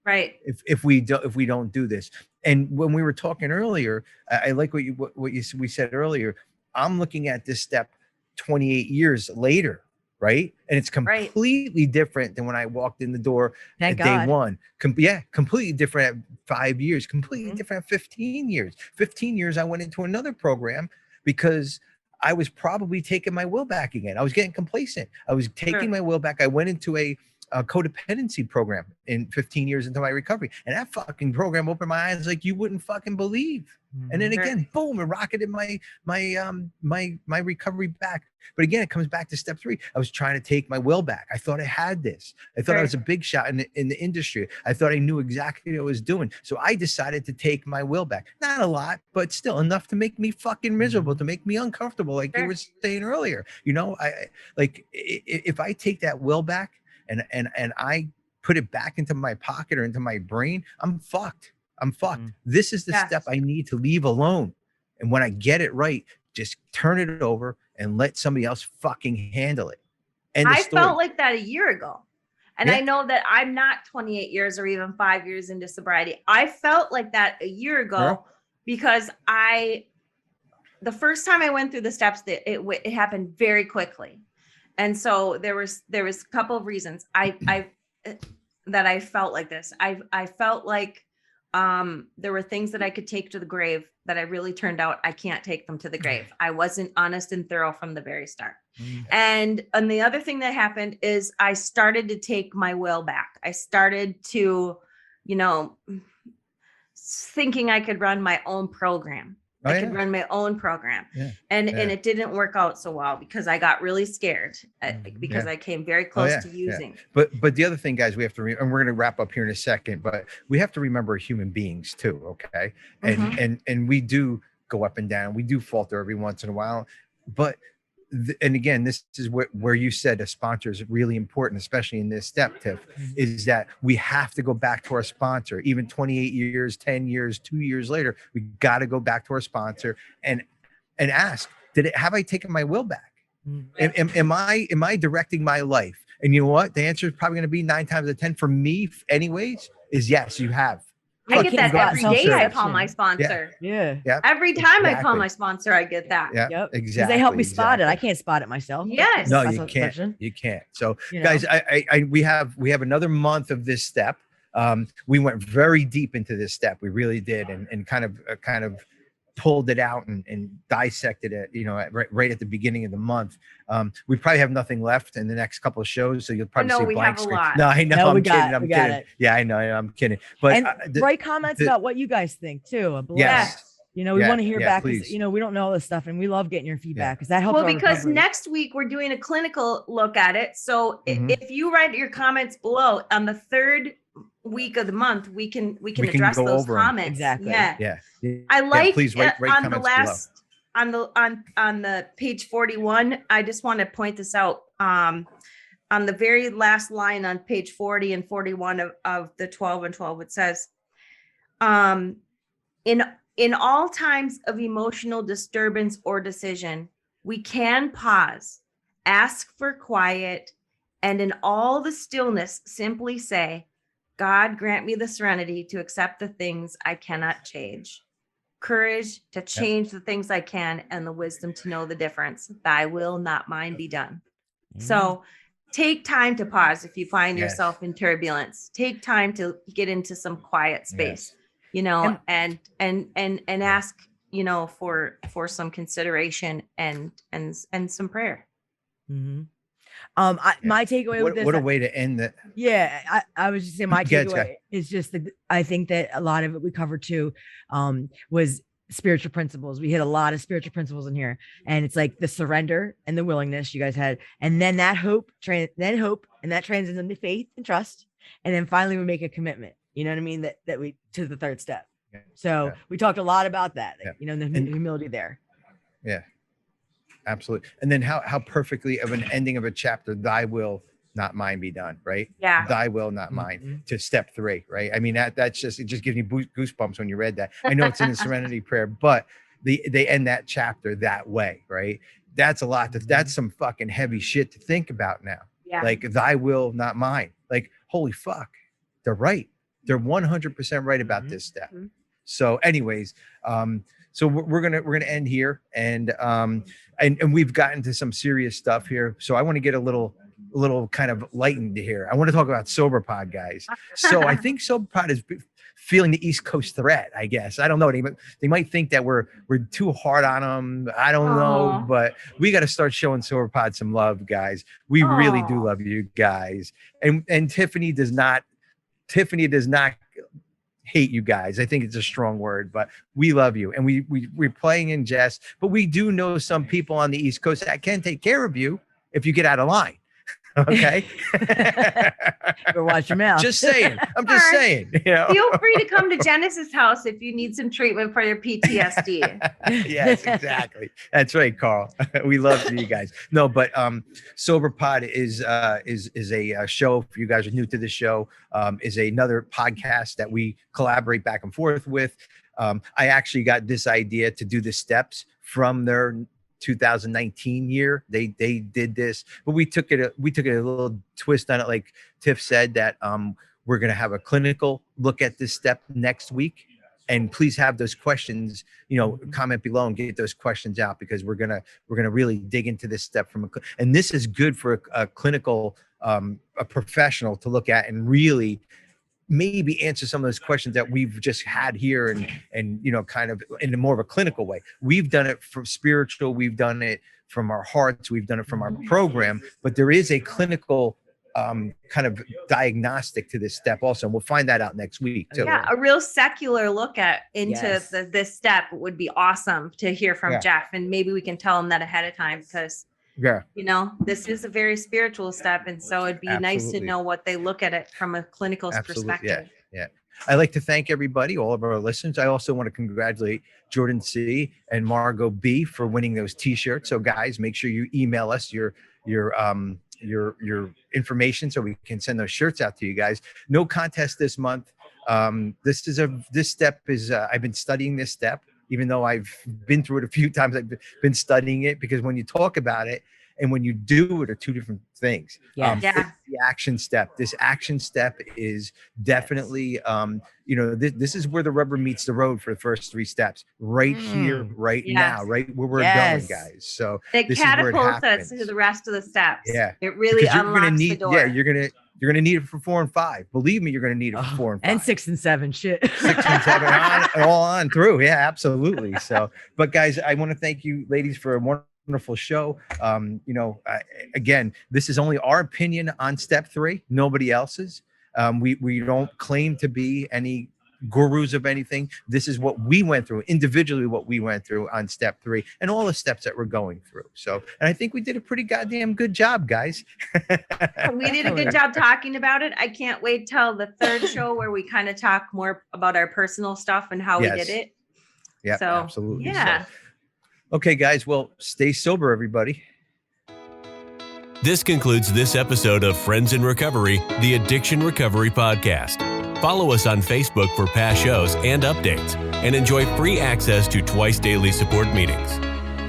Right. If we don't do this. And when we were talking earlier, I like what we said earlier. I'm looking at this step 28 years later, right? And it's completely different than when I walked in the door Thank at God. day one. Completely different at 5 years, completely different at 15 years. 15 years, I went into another program because I was probably taking my will back again. I was getting complacent. I was taking my will back. I went into a codependency program in 15 years into my recovery. And that fucking program opened my eyes like you wouldn't fucking believe. And then again, boom, it rocketed my recovery back. But again, it comes back to step 3. I was trying to take my will back. I thought I had this. I thought I was a big shot in the industry. I thought I knew exactly what I was doing. So I decided to take my will back. Not a lot, but still enough to make me fucking miserable, to make me uncomfortable, like you were saying earlier. If I take that will back and I put it back into my pocket or into my brain, I'm fucked. This is the step I need to leave alone. And when I get it right, just turn it over and let somebody else fucking handle it. And I felt like that a year ago. And I know that I'm not 28 years or even 5 years into sobriety. I felt like that a year ago because the first time I went through the steps, it happened very quickly. And so there was a couple of reasons that I felt like this. I felt like there were things that I could take to the grave that I really turned out I can't take them to the grave. I wasn't honest and thorough from the very start. And the other thing that happened is I started to take my will back. I started to, thinking I could run my own program. I could run my own program. And it didn't work out so well because I got really scared because I came very close to using. But the other thing, guys, we have to, and we're going to wrap up here in a second, but we have to remember human beings too. Okay. And we do go up and down. We do falter every once in a while, but and again, this is where you said a sponsor is really important, especially in this step, Tiff, is that we have to go back to our sponsor. Even 28 years, 10 years, 2 years later, we got to go back to our sponsor and ask, have I taken my will back? Am I directing my life? And you know what? The answer is probably going to be 9 times out of 10 for me anyways, is yes, you have. I get that every day I call my sponsor. Yeah. Every time I call my sponsor, I get that. Yeah. Yep. Exactly. Because they help me spot it. I can't spot it myself. Yes. No, you can't. You can't. So guys, we have another month of this step. We went very deep into this step. We really did. And kind of pulled it out and dissected it, right at the beginning of the month. We probably have nothing left in the next couple of shows, so you'll probably see blank screen. No, I know. I'm kidding. I'm kidding. Yeah, I know. I'm kidding. But write comments about what you guys think too. Yes. You know, we Yeah, want to hear yeah, back because, please. you know, we don't know all this stuff and we love getting your feedback because that helps. Well, our because recovery. next week we're doing a clinical look at it. So Mhm. if you write your comments below on the third week of the month, we can address go those over 'em. comments. Exactly. Yeah. Yeah. I like please write on the comments below. last on the page 41. I just want to point this out. On the very last line on page 40 and 41 of the 12 and 12, it says, in all times of emotional disturbance or decision, we can pause, ask for quiet, and in all the stillness, simply say, God, grant me the serenity to accept the things I cannot change, courage to change the things I can, and the wisdom to know the difference. Thy will, not mine, be done. So take time to pause if you find yourself in turbulence. Take time to get into some quiet space, you know, and ask, you know, for some consideration and some prayer. Mm-hmm. My takeaway with this, what a way to end that. Yeah, I was just saying my Go ahead, takeaway Scott. is just that I think that a lot of it we covered too was spiritual principles. We hit a lot of spiritual principles in here, and it's like the surrender and the willingness you guys had, and then that hope, and that transcends into faith and trust, and then finally we make a commitment. You know what I mean? That we to the third step. So we talked a lot about that. You know, the humility there. Yeah. Absolutely. And then how perfectly of an ending of a chapter, thy will, not mine, be done, right? Yeah. Thy will, not mine, to step 3, right? I mean, that's just, it just gives me goosebumps when you read that. I know it's in the Serenity Prayer, but they end that chapter that way, right? That's a lot. That's some fucking heavy shit to think about now. Yeah. Like, thy will, not mine. Like, holy fuck, they're right. They're 100% right about this step. So anyways, so we're gonna end here, and we've gotten to some serious stuff here. So I want to get a little kind of lightened here. I want to talk about SoberPod, guys. So I think SoberPod is feeling the East Coast threat. I guess I don't know. They might think that we're too hard on them. I don't know, but we got to start showing SoberPod some love, guys. We really do love you guys, and Tiffany does not hate you guys. I think it's a strong word, but we love you, and we're playing in jest, but we do know some people on the East Coast that can take care of you if you get out of line. Okay. Or watch your mouth. Just saying. I'm just saying. You know? Feel free to come to Genesis' house if you need some treatment for your PTSD. Yes, exactly. That's right, Carl. We love you guys. No, but SoberPod is a show. If you guys are new to the show, is another podcast that we collaborate back and forth with. I actually got this idea to do the steps from their 2019 year. They did this, but we took it a little twist on it. Like Tiff said, that we're going to have a clinical look at this step next week, and please have those questions, you know, comment below and get those questions out, because we're going to really dig into this step and this is good for a clinical, a professional to look at and really maybe answer some of those questions that we've just had here, and you know, kind of in a more of a clinical way. We've done it from spiritual, we've done it from our hearts, we've done it from our program, but there is a clinical kind of diagnostic to this step also, and we'll find that out next week too. Yeah, a real secular look into this step would be awesome to hear from Jeff, and maybe we can tell him that ahead of time, because you know, this is a very spiritual step, and so it'd be nice to know what they look at it from a clinical perspective. Yeah. I'd like to thank everybody, all of our listeners. I also want to congratulate Jordan C. and Margot B. for winning those t-shirts. So guys, make sure you email us your information so we can send those shirts out to you guys. No contest this month. This step is I've been studying this step. Even though I've been through it a few times, I've been studying it, because when you talk about it and when you do it are two different things. The action step. This action step is definitely, you know, this is where the rubber meets the road for the first 3 steps. Right here, right now, right where we're going, guys. So it catapults us to the rest of the steps. Yeah, it really unlocks the door. Yeah, you're gonna need it for 4 and 5. Believe me, you're gonna need it for 4 and 5. And 6 and 7. Shit. 6 and 7 all on through. Yeah, absolutely. So, but guys, I want to thank you ladies for a wonderful show. You know, again, this is only our opinion on step 3, nobody else's. We don't claim to be any gurus of anything. This is what we went through individually, what we went through on step 3 and all the steps that we're going through. So, and I think we did a pretty goddamn good job, guys. We did a good job talking about it. I can't wait till the 3rd show where we kind of talk more about our personal stuff and how we did it. Yeah, so, absolutely. Yeah. So, okay, guys. Well, stay sober, everybody. This concludes this episode of Friends in Recovery, the Addiction Recovery Podcast. Follow us on Facebook for past shows and updates, and enjoy free access to twice daily support meetings.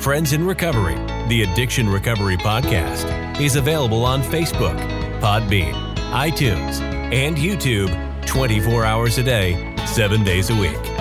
Friends in Recovery, the Addiction Recovery Podcast, is available on Facebook, Podbean, iTunes, and YouTube 24 hours a day, 7 days a week.